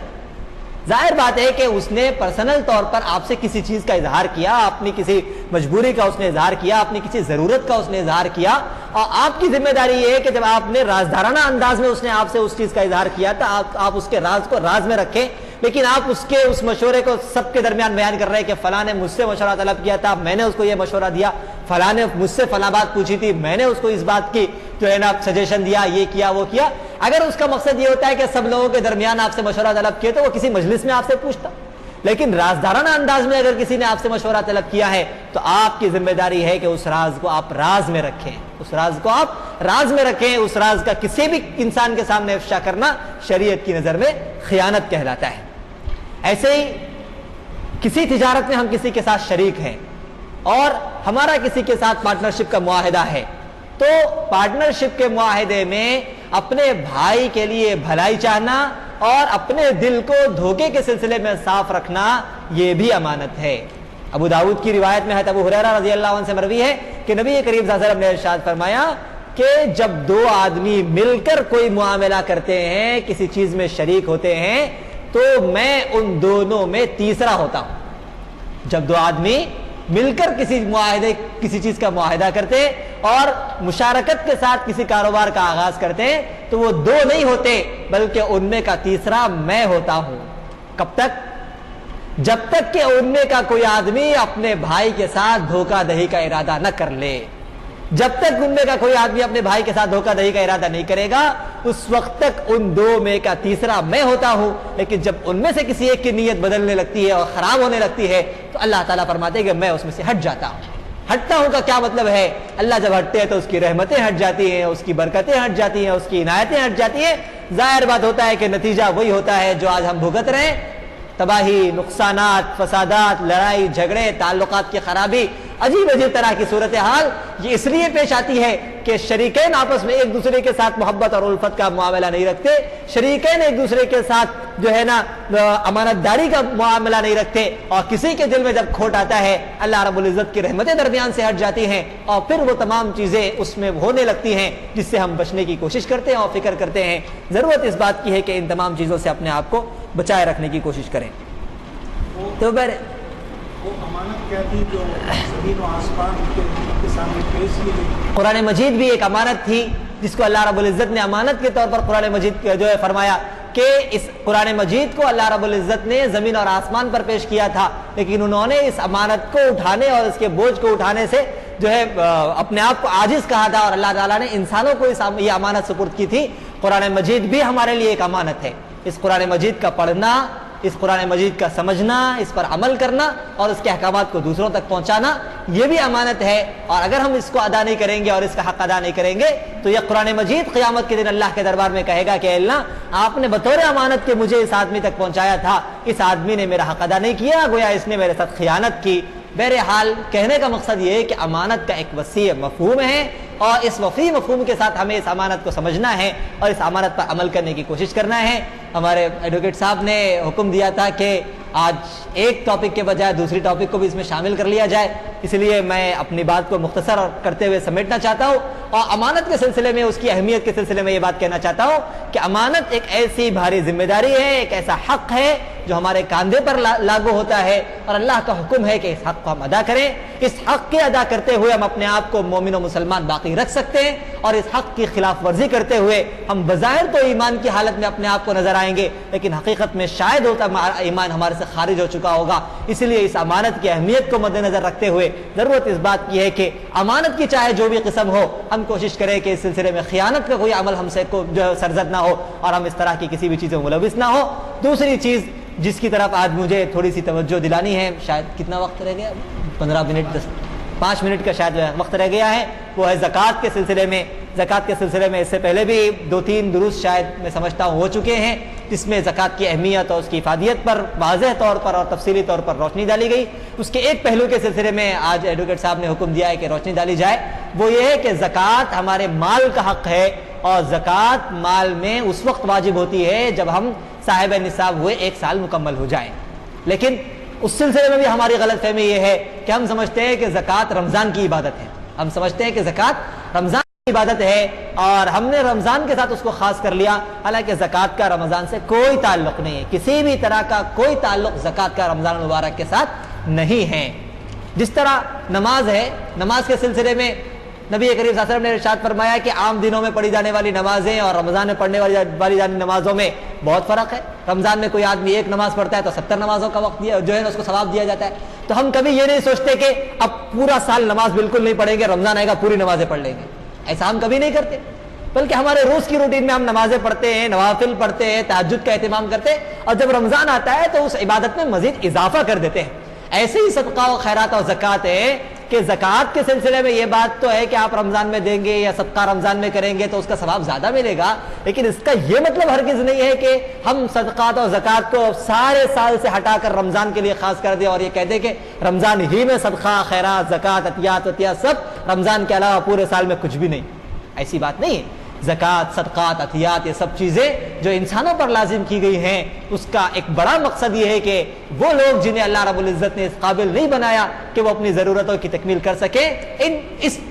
ظاہر بات ہے کہ اس نے پرسنل طور پر آپ سے کسی چیز کا اظہار کیا، اپنی کسی مجبوری کا اس نے اظہار کیا، اپنی کسی ضرورت کا اس نے اظہار کیا، اور آپ کی ذمہ داری یہ ہے کہ جب آپ نے رازدارانہ انداز میں اس نے آپ سے اس چیز کا اظہار کیا تھا آپ اس کے راز کو راز میں رکھیں. لیکن آپ اس مشورے کو سب کے درمیان بیان کر رہے ہیں کہ فلاں نے مجھ سے مشورہ طلب کیا تھا، میں نے اس کو یہ مشورہ دیا، فلاں نے مجھ سے فلاں بات پوچھی تھی، میں نے اس کو اس بات کی جو ہے نا سجیشن دیا، یہ کیا وہ کیا. اگر اس کا مقصد یہ ہوتا ہے کہ سب لوگوں کے درمیان آپ سے مشورہ طلب کیے تو وہ کسی مجلس میں آپ سے پوچھتا. لیکن رازدارانہ انداز میں اگر کسی نے آپ سے مشورہ طلب کیا ہے تو آپ کی ذمہ داری ہے کہ اس راز کو آپ راز میں رکھیں، اس راز کو آپ راز میں رکھیں. اس راز کا کسی بھی انسان کے سامنے افشا کرنا شریعت کی نظر میں خیانت کہلاتا ہے. ایسے ہی کسی تجارت میں ہم کسی کے ساتھ شریک ہیں اور ہمارا کسی کے ساتھ پارٹنرشپ کا معاہدہ ہے، تو پارٹنرشپ کے معاہدے میں اپنے بھائی کے لیے بھلائی چاہنا اور اپنے دل کو دھوکے کے سلسلے میں صاف رکھنا یہ بھی امانت ہے. ابو داؤد کی روایت میں ہے ابو ہریرہ رضی اللہ عنہ سے مروی ہے کہ نبی کریم صلی اللہ علیہ وسلم نے ارشاد فرمایا کہ جب 2 آدمی مل کر کوئی معاملہ کرتے ہیں، کسی چیز میں شریک ہوتے ہیں، تو میں ان دونوں میں تیسرا ہوتا ہوں. جب 2 آدمی مل کر کسی چیز کا معاہدہ کرتے اور مشارکت کے ساتھ کسی کاروبار کا آغاز کرتے ہیں تو وہ 2 نہیں ہوتے بلکہ ان میں کا تیسرا میں ہوتا ہوں. کب تک؟ جب تک کہ ان میں کا کوئی آدمی اپنے بھائی کے ساتھ دھوکہ دہی کا ارادہ نہ کر لے. جب تک ان میں کا کوئی آدمی اپنے بھائی کے ساتھ دھوکہ دہی کا ارادہ نہیں کرے گا اس وقت تک ان 2 میں کا تیسرا میں ہوتا ہوں. لیکن جب ان میں سے کسی ایک کی نیت بدلنے لگتی ہے اور خراب ہونے لگتی ہے تو اللہ تعالیٰ فرماتے ہیں کہ میں اس میں سے ہٹ جاتا ہوں. ہٹتا ہوں کا کیا مطلب ہے؟ اللہ جب ہٹتے ہیں تو اس کی رحمتیں ہٹ جاتی ہیں، اس کی برکتیں ہٹ جاتی ہیں، اس کی عنایتیں ہٹ جاتی ہیں. ظاہر بات ہوتا ہے کہ نتیجہ وہی ہوتا ہے جو آج ہم بھگت رہے ہیں. تباہی، نقصانات، فسادات، لڑائی جھگڑے، تعلقات کی خرابی، عجیب عجیب طرح کی صورتحال یہ اس لیے پیش آتی ہے کہ شریکین آپس میں ایک دوسرے کے ساتھ محبت اور الفت کا معاملہ نہیں رکھتے، شریکین ایک دوسرے کے ساتھ جو ہے نا امانت داری کا معاملہ نہیں رکھتے، اور کسی کے دل میں جب کھوٹ آتا ہے اللہ رب العزت کی رحمتیں درمیان سے ہٹ جاتی ہیں اور پھر وہ تمام چیزیں اس میں ہونے لگتی ہیں جس سے ہم بچنے کی کوشش کرتے ہیں اور فکر کرتے ہیں. ضرورت اس بات کی ہے کہ ان تمام چیزوں سے اپنے آپ کو بچائے رکھنے کی کوشش کریں. تو وہ امانت کیا تھی جو زمین و آسمان کے سامنے پیش کی گئی؟ قرآن مجید بھی ایک امانت تھی جس کو اللہ رب العزت نے امانت کے طور پر قرآن مجید جو ہے فرمایا کہ اس قرآن مجید کو اللہ رب العزت نے زمین اور آسمان پر پیش کیا تھا، لیکن انہوں نے اس امانت کو اٹھانے اور اس کے بوجھ کو اٹھانے سے جو ہے اپنے آپ کو عاجز کہا تھا، اور اللہ تعالیٰ نے انسانوں کو یہ امانت سپرد کی تھی. قرآن مجید بھی ہمارے لیے ایک امانت ہے. اس قرآن مجید کا پڑھنا، اس قرآن مجید کا سمجھنا، اس پر عمل کرنا اور اس کے احکامات کو دوسروں تک پہنچانا یہ بھی امانت ہے. اور اگر ہم اس کو ادا نہیں کریں گے اور اس کا حق ادا نہیں کریں گے تو یہ قرآن مجید قیامت کے دن اللہ کے دربار میں کہے گا کہ اللہ آپ نے بطور امانت کے مجھے اس آدمی تک پہنچایا تھا، اس آدمی نے میرا حق ادا نہیں کیا، گویا اس نے میرے ساتھ خیانت کی. بہرحال کہنے کا مقصد یہ ہے کہ امانت کا ایک وسیع مفہوم ہے اور اس وسیع مفہوم کے ساتھ ہمیں اس امانت کو سمجھنا ہے اور اس امانت پر عمل کرنے کی کوشش کرنا ہے. ہمارے ایڈوکیٹ صاحب نے حکم دیا تھا کہ آج ایک ٹاپک کے بجائے دوسری ٹاپک کو بھی اس میں شامل کر لیا جائے، اس لیے میں اپنی بات کو مختصر کرتے ہوئے سمیٹنا چاہتا ہوں اور امانت کے سلسلے میں، اس کی اہمیت کے سلسلے میں یہ بات کہنا چاہتا ہوں کہ امانت ایک ایسی بھاری ذمہ داری ہے، ایک ایسا حق ہے جو ہمارے کاندھے پر لاگو ہوتا ہے اور اللہ کا حکم ہے کہ اس حق کو ہم ادا کریں. اس حق کے ادا کرتے ہوئے ہم اپنے آپ کو مومن و مسلمان باقی رکھ سکتے ہیں اور اس حق کی خلاف ورزی کرتے ہوئے ہم بظاہر تو ایمان کی حالت میں اپنے آپ کو نظر آئیں گے لیکن حقیقت میں شاید ہوتا ایمان ہمارے سے خارج ہو چکا ہوگا. اس لیے اس امانت کی اہمیت کو مد نظر رکھتے ہوئے ضرورت اس بات کی ہے کہ امانت کی چاہے جو بھی قسم ہو ہم کوشش کریں کہ اس سلسلے میں خیانت کا کوئی عمل ہم سے جو سرزد نہ ہو اور ہم اس طرح کی کسی بھی چیزوں میں ملوث نہ ہو. دوسری چیز جس کی طرف آج مجھے تھوڑی سی توجہ دلانی ہے، شاید کتنا وقت رہ گیا، 15 منٹ 5 منٹ کا شاید وقت رہ گیا ہے، وہ ہے زکوٰۃ کے سلسلے میں زکوٰۃ کے سلسلے میں اس سے پہلے بھی 2-3 دروس شاید میں سمجھتا ہوں ہو چکے ہیں، جس میں زکوٰۃ کی اہمیت اور اس کی افادیت پر واضح طور پر اور تفصیلی طور پر روشنی ڈالی گئی۔ اس کے ایک پہلو کے سلسلے میں آج ایڈوکیٹ صاحب نے حکم دیا ہے کہ روشنی ڈالی جائے، وہ یہ ہے کہ زکوٰۃ ہمارے مال کا حق ہے، اور زکوٰۃ مال میں اس وقت واجب ہوتی ہے جب ہم صاحب نصاب ہوئے 1 سال مکمل ہو جائیں۔ لیکن اس سلسلے میں بھی ہماری غلط فہمی یہ ہے کہ ہم سمجھتے ہیں کہ زکوٰۃ رمضان کی عبادت ہے، ہم سمجھتے ہیں کہ زکوٰۃ رمضان کی عبادت ہے اور ہم نے رمضان کے ساتھ اس کو خاص کر لیا، حالانکہ زکوٰۃ کا رمضان سے کوئی تعلق نہیں ہے، کسی بھی طرح کا کوئی تعلق زکوٰۃ کا رمضان المبارک کے ساتھ نہیں ہے۔ جس طرح نماز ہے، نماز کے سلسلے میں نبی کریم صلی اللہ علیہ وسلم نے ارشاد فرمایا کہ عام دنوں میں پڑھی جانے والی نمازیں اور رمضان میں پڑھنے والی جانے نمازوں میں بہت فرق ہے۔ رمضان میں کوئی آدمی 1 نماز پڑھتا ہے تو 70 نمازوں کا وقت جو ہے اس کو ثواب دیا جاتا ہے۔ تو ہم کبھی یہ نہیں سوچتے کہ اب پورا سال نماز بالکل نہیں پڑھیں گے، رمضان آئے گا پوری نمازیں پڑھ لیں گے، ایسا ہم کبھی نہیں کرتے، بلکہ ہمارے روز کی روٹین میں ہم نمازیں پڑھتے ہیں، نوافل پڑھتے ہیں، تہجد کا اہتمام کرتے ہیں، اور جب رمضان آتا ہے تو اس عبادت میں مزید اضافہ کر دیتے ہیں۔ ایسے ہی صدقہ و خیرات اور زکوٰۃ ہے کہ زکوٰۃ کے سلسلے میں یہ بات تو ہے کہ آپ رمضان میں دیں گے یا صدقہ رمضان میں کریں گے تو اس کا ثواب زیادہ ملے گا، لیکن اس کا یہ مطلب ہرگز نہیں ہے کہ ہم صدقات اور زکوٰۃ کو سارے سال سے ہٹا کر رمضان کے لیے خاص کر دیں اور یہ کہہ دیں کہ رمضان ہی میں صدقہ خیرات زکوٰۃ عطیات سب، رمضان کے علاوہ پورے سال میں کچھ بھی نہیں۔ ایسی بات نہیں ہے۔ زکوٰۃ، صدقات، عطیات، یہ سب چیزیں جو انسانوں پر لازم کی گئی ہیں، اس کا ایک بڑا مقصد یہ ہے کہ وہ لوگ جنہیں اللہ رب العزت نے اس قابل نہیں بنایا کہ وہ اپنی ضرورتوں کی تکمیل کر سکیں،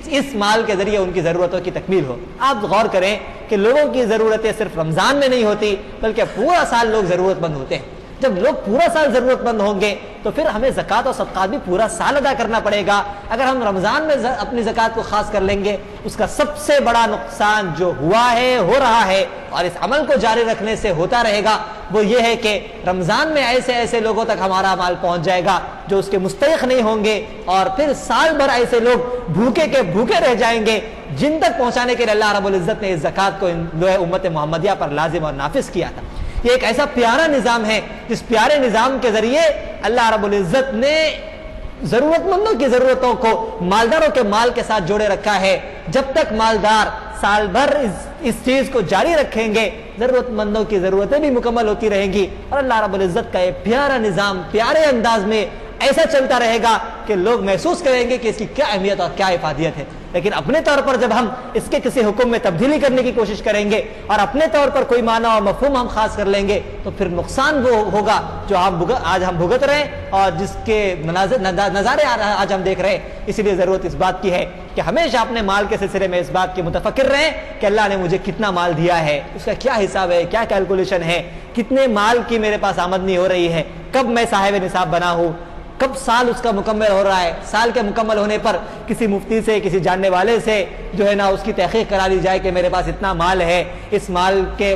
اس مال کے ذریعے ان کی ضرورتوں کی تکمیل ہو۔ آپ غور کریں کہ لوگوں کی ضرورتیں صرف رمضان میں نہیں ہوتی، بلکہ پورا سال لوگ ضرورت مند ہوتے ہیں۔ جب لوگ پورا سال ضرورت مند ہوں گے تو پھر ہمیں زکوٰۃ اور صدقات بھی پورا سال ادا کرنا پڑے گا۔ اگر ہم رمضان میں اپنی زکوٰۃ کو خاص کر لیں گے، اس کا سب سے بڑا نقصان جو ہوا ہے، ہو رہا ہے اور اس عمل کو جاری رکھنے سے ہوتا رہے گا، وہ یہ ہے کہ رمضان میں ایسے لوگوں تک ہمارا مال پہنچ جائے گا جو اس کے مستحق نہیں ہوں گے، اور پھر سال بھر ایسے لوگ بھوکے کے بھوکے رہ جائیں گے جن تک پہنچانے کے لیے اللہ رب العزت نے اس زکوٰۃ کو امت محمدیہ پر لازم اور نافذ کیا تھا۔ یہ ایک ایسا پیارا نظام ہے جس پیارے نظام کے ذریعے اللہ رب العزت نے ضرورت مندوں کی ضرورتوں کو مالداروں کے مال کے ساتھ جوڑے رکھا ہے۔ جب تک مالدار سال بھر اس چیز کو جاری رکھیں گے، ضرورت مندوں کی ضرورتیں بھی مکمل ہوتی رہیں گی، اور اللہ رب العزت کا یہ پیارا نظام پیارے انداز میں ایسا چلتا رہے گا کہ لوگ محسوس کریں گے کہ اس کی کیا اہمیت اور کیا افادیت ہے۔ لیکن اپنے طور پر جب ہم اس کے کسی حکم میں تبدیلی کرنے کی کوشش کریں گے اور اپنے طور پر کوئی معنی اور مفہوم ہم خاص کر لیں گے، تو پھر نقصان وہ ہوگا جو آج ہم بھگت رہے ہیں اور جس کے نظارے آج ہم دیکھ رہے ہیں۔ اسی لیے ضرورت اس بات کی ہے کہ ہمیشہ اپنے مال کے سلسلے میں اس بات کے متفکر رہیں کہ اللہ نے مجھے کتنا مال دیا ہے، اس کا کیا حساب ہے، کیا کیلکولیشن ہے، کتنے مال کی میرے پاس آمدنی ہو رہی ہے، کب میں صاحب نصاب بنا ہوں، کب سال اس کا مکمل ہو رہا ہے۔ سال کے مکمل ہونے پر کسی مفتی سے، کسی جاننے والے سے جو ہے نا اس کی تحقیق کرا لی جائے کہ میرے پاس اتنا مال ہے، اس مال کے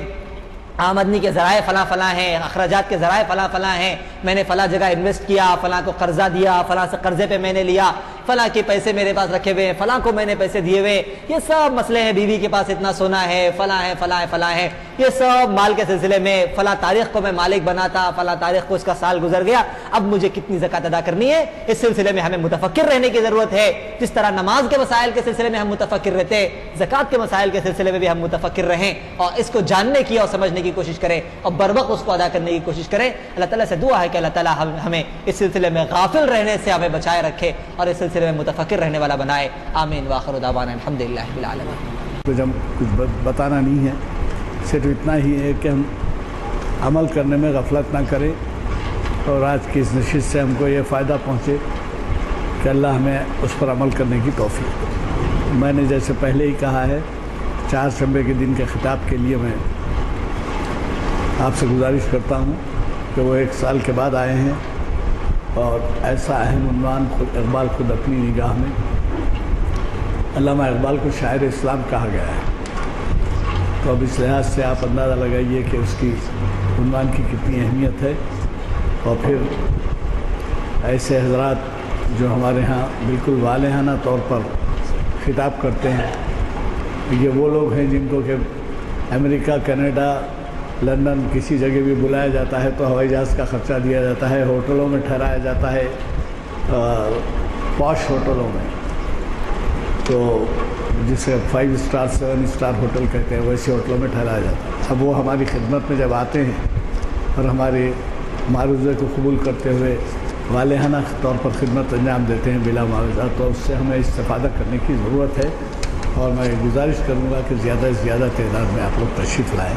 آمدنی کے ذرائع فلاں فلاں ہیں، اخراجات کے ذرائع فلاں فلاں ہیں، میں نے فلاں جگہ انویسٹ کیا، فلاں کو قرضہ دیا، فلاں سے قرضے پہ میں نے لیا، فلاں کے پیسے میرے پاس رکھے ہوئے ہیں، فلاں کو میں نے پیسے دیے ہوئے، یہ سب مسئلے ہیں، بیوی کے پاس اتنا سونا ہے، فلاں ہے فلاں ہے فلاں ہے، یہ سب مال کے سلسلے میں فلاں تاریخ کو میں مالک بنا تھا، فلاں تاریخ کو اس کا سال گزر گیا، اب مجھے کتنی زکوٰۃ ادا کرنی ہے، اس سلسلے میں ہمیں متفکر رہنے کی ضرورت ہے۔ جس طرح نماز کے مسائل کے سلسلے میں ہم متفکر رہتے ہیں، زکوٰۃ کے مسائل کے سلسلے میں بھی ہم متفکر رہیں اور اس کو جاننے کی اور سمجھنے کی کوشش کریں اور بروقت اس کو ادا کرنے کی کوشش کریں۔ اللہ تعالیٰ سے دعا ہے کہ اللہ تعالیٰ ہمیں اس سلسلے میں غافل رہنے سے ہمیں بچائے رکھے اور اس سلسلے میں متفکر رہنے والا بنائے۔ آمین وآخر دعوانا الحمدللہ رب العالمین۔ کچھ ہم کچھ بتانا نہیں ہے، صرف اتنا ہی ہے کہ ہم عمل کرنے میں غفلت نہ کریں اور آج کی اس نشست سے ہم کو یہ فائدہ پہنچے کہ اللہ ہمیں اس پر عمل کرنے کی توفیق دے۔ میں نے جیسے پہلے ہی کہا ہے، 4 شنبے کے دن کے خطاب کے لیے میں آپ سے گزارش کرتا ہوں کہ وہ 1 سال کے بعد آئے ہیں اور ایسا اہم عنوان اقبال خود اپنی نگاہ میں، علامہ اقبال کو شاعر اسلام کہا گیا ہے، تو اب اس لحاظ سے آپ اندازہ لگائیے کہ اس کی عنوان کی کتنی اہمیت ہے۔ اور پھر ایسے حضرات جو ہمارے ہاں بالکل والہانہ طور پر خطاب کرتے ہیں، یہ وہ لوگ ہیں جن کو کہ امریکہ، کینیڈا، لندن کسی جگہ بھی بلایا جاتا ہے تو ہوائی جہاز کا خرچہ دیا جاتا ہے، ہوٹلوں میں ٹھہرایا جاتا ہے، پاش ہوٹلوں میں، تو جسے 5 اسٹار 7 اسٹار ہوٹل کہتے ہیں ویسے ہوٹلوں میں ٹھہرایا جاتا ہے۔ اب وہ ہماری خدمت میں جب آتے ہیں اور ہمارے معروضے کو قبول کرتے ہوئے والہانہ طور پر خدمت انجام دیتے ہیں بلا معاوضہ، تو اس سے ہمیں استفادہ کرنے کی ضرورت ہے، اور میں گزارش کروں گا کہ زیادہ سے زیادہ تعداد میں آپ لوگ تشریف لائیں۔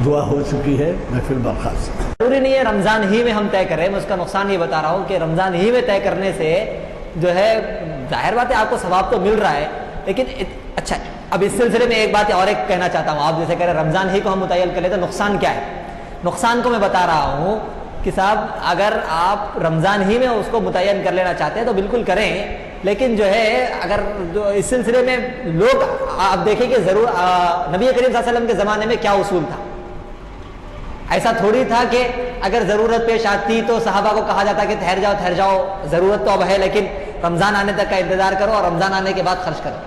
دعا ہو چکی ہے، محفل برخاست۔ ضروری نہیں ہے رمضان ہی میں ہم طے کریں، میں اس کا نقصان یہ بتا رہا ہوں کہ رمضان ہی میں طے کرنے سے جو ہے ظاہر بات ہے آپ کو ثواب تو مل رہا ہے، لیکن اچھا اب اس سلسلے میں ایک بات اور ایک کہنا چاہتا ہوں۔ آپ جیسے کہہ رہے ہیں رمضان ہی کو ہم متعین کر لیتے، نقصان کیا ہے؟ نقصان کو میں بتا رہا ہوں کہ صاحب اگر آپ رمضان ہی میں اس کو متعین کر لینا چاہتے ہیں تو بالکل کریں، لیکن جو ہے اگر جو اس سلسلے میں لوگ آپ دیکھیں کہ ضرور نبی کریم صلی اللہ علیہ وسلم کے زمانے میں کیا اصول تھا۔ ایسا تھوڑی تھا کہ اگر ضرورت پیش آتی تو صحابہ کو کہا جاتا کہ ٹھہر جاؤ ضرورت تو اب ہے لیکن رمضان آنے تک کا انتظار کرو اور رمضان آنے کے بعد خرچ کرو۔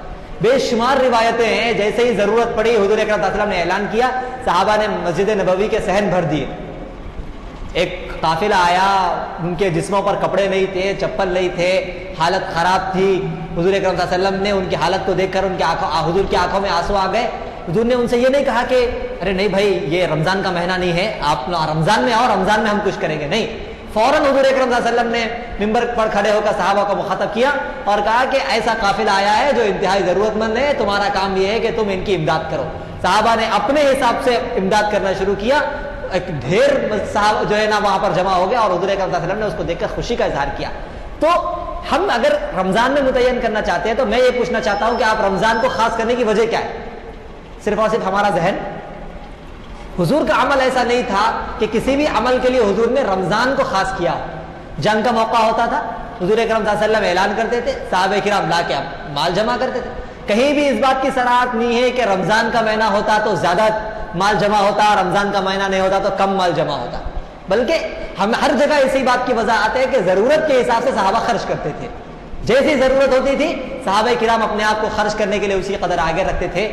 بے شمار روایتیں ہیں، جیسے ہی ضرورت پڑی حضور اکرم صلی اللہ علیہ وسلم نے اعلان کیا، صحابہ نے مسجد نبوی کے صحن بھر دیے۔ ایک قافلہ آیا، ان کے جسموں پر کپڑے نہیں تھے، چپل نہیں تھے، حالت خراب تھی، حضور اکرم صلی اللہ علیہ وسلم نے ان کی حالت کو دیکھ کر حضور کی آنکھوں میں آنسو آ گئے۔ حضور نے ان سے یہ نہیں کہا کہ ارے نہیں بھائی یہ رمضان کا مہینہ نہیں ہے، آپ رمضان میں آؤ، رمضان میں ہم کچھ کریں گے، نہیں، فوراً حضور اکرم صلی اللہ علیہ وسلم نے ممبر پر کھڑے ہو کر صحابہ کو مخاطب کیا اور کہا کہ ایسا قافلہ آیا ہے جو انتہائی ضرورت مند ہے، تمہارا کام یہ ہے کہ تم ان کی امداد کرو۔ صحابہ نے اپنے حساب سے امداد کرنا شروع کیا، ایک ڈھیر صاحب جو ہے نا وہاں پر جمع ہو گیا اور حضور اکرم صلی اللہ علیہ وسلم نے اس کو دیکھ کر خوشی کا اظہار کیا۔ تو ہم اگر رمضان میں متعین کرنا چاہتے ہیں تو میں یہ پوچھنا چاہتا ہوں کہ آپ رمضان کو خاص کرنے کی وجہ کیا ہے؟ صرف اور صرف ہمارا ذہن؟ حضور کا عمل ایسا نہیں تھا کہ کسی بھی عمل کے لیے حضور نے رمضان کو خاص کیا۔ جنگ کا موقع ہوتا تھا، حضور اکرم صلی اللہ علیہ وسلم اعلان کرتے تھے، صحابہ کرام لا کے مال جمع کرتے تھے۔ کہیں بھی اس بات کی صراحت نہیں ہے کہ رمضان کا مہینہ ہوتا تو زیادہ مال جمع ہوتا، رمضان کا مہینہ نہیں ہوتا تو کم مال جمع ہوتا، بلکہ ہم ہر جگہ اسی بات کی وضاحت ہے کہ ضرورت کے حساب سے صحابہ خرچ کرتے تھے۔ جیسی ضرورت ہوتی تھی صحابہ کرام اپنے آپ کو خرچ کرنے کے لیے اسی قدر آگے رکھتے تھے۔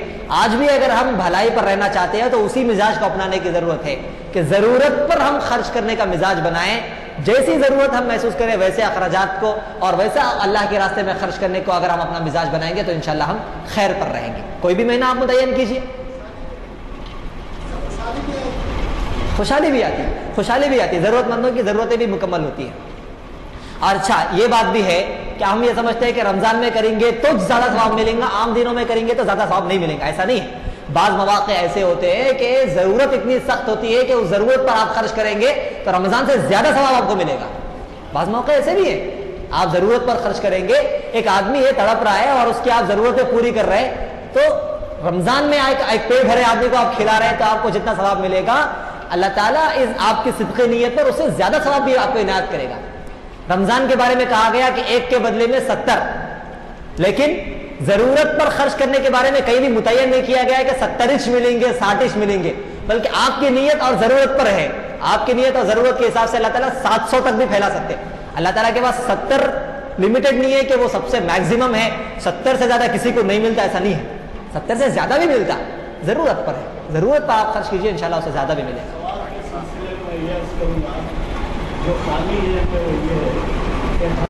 آج بھی اگر ہم بھلائی پر رہنا چاہتے ہیں تو اسی مزاج کو اپنانے کی ضرورت ہے کہ ضرورت پر ہم خرچ کرنے کا مزاج بنائیں۔ جیسی ضرورت ہم محسوس کریں ویسے اخراجات کو اور ویسا اللہ کے راستے میں خرچ کرنے کو اگر ہم اپنا مزاج بنائیں گے تو انشاءاللہ ہم خیر پر رہیں گے۔ کوئی بھی مہینہ آپ متعین کیجیے، خوشحالی بھی آتی ہے، ضرورت مندوں کی ضرورتیں بھی مکمل ہوتی ہیں۔ اور اچھا یہ بات بھی ہے کہ ہم یہ سمجھتے ہیں کہ رمضان میں کریں گے تو زیادہ ثواب ملیں گا، عام دنوں میں کریں گے تو زیادہ ثواب نہیں ملیں گا، ایسا نہیں ہے۔ بعض مواقع ایسے ہوتے ہیں کہ ضرورت اتنی سخت ہوتی ہے کہ اس ضرورت پر آپ خرچ کریں گے تو رمضان سے زیادہ ثواب آپ کو ملے گا۔ بعض موقع ایسے بھی ہیں آپ ضرورت پر خرچ کریں گے، ایک آدمی ہے تڑپ رہا ہے اور اس کی آپ ضرورتیں پوری کر رہے ہیں، تو رمضان میں ایک پیٹ بھرے آدمی کو آپ کھلا رہے ہیں تو آپ کو جتنا ثواب ملے گا اللہ تعالیٰ اس آپ کی صدقے نیت پر اس سے زیادہ ثواب بھی آپ کو عنایت کرے گا۔ رمضان کے بارے میں کہا گیا کہ ایک کے بدلے میں 70، لیکن ضرورت پر خرچ کرنے کے بارے میں کہیں بھی متعین نہیں کیا گیا ہے کہ 70 ملیں گے 60 ملیں گے، بلکہ آپ کی نیت اور ضرورت پر ہے۔ آپ کی نیت اور ضرورت کے حساب سے اللہ تعالیٰ 700 تک بھی پھیلا سکتے ہیں۔ اللہ تعالیٰ کے پاس 70 لمیٹڈ نہیں ہے کہ وہ سب سے میکسیمم ہے، 70 سے زیادہ کسی کو نہیں ملتا، ایسا نہیں ہے، 70 سے زیادہ بھی ملتا، ضرورت پر ہے، ضرورت پر آپ خرچ کیجیے انشاءاللہ اس سے زیادہ بھی ملے گا۔ جو خالی ہے تو یہ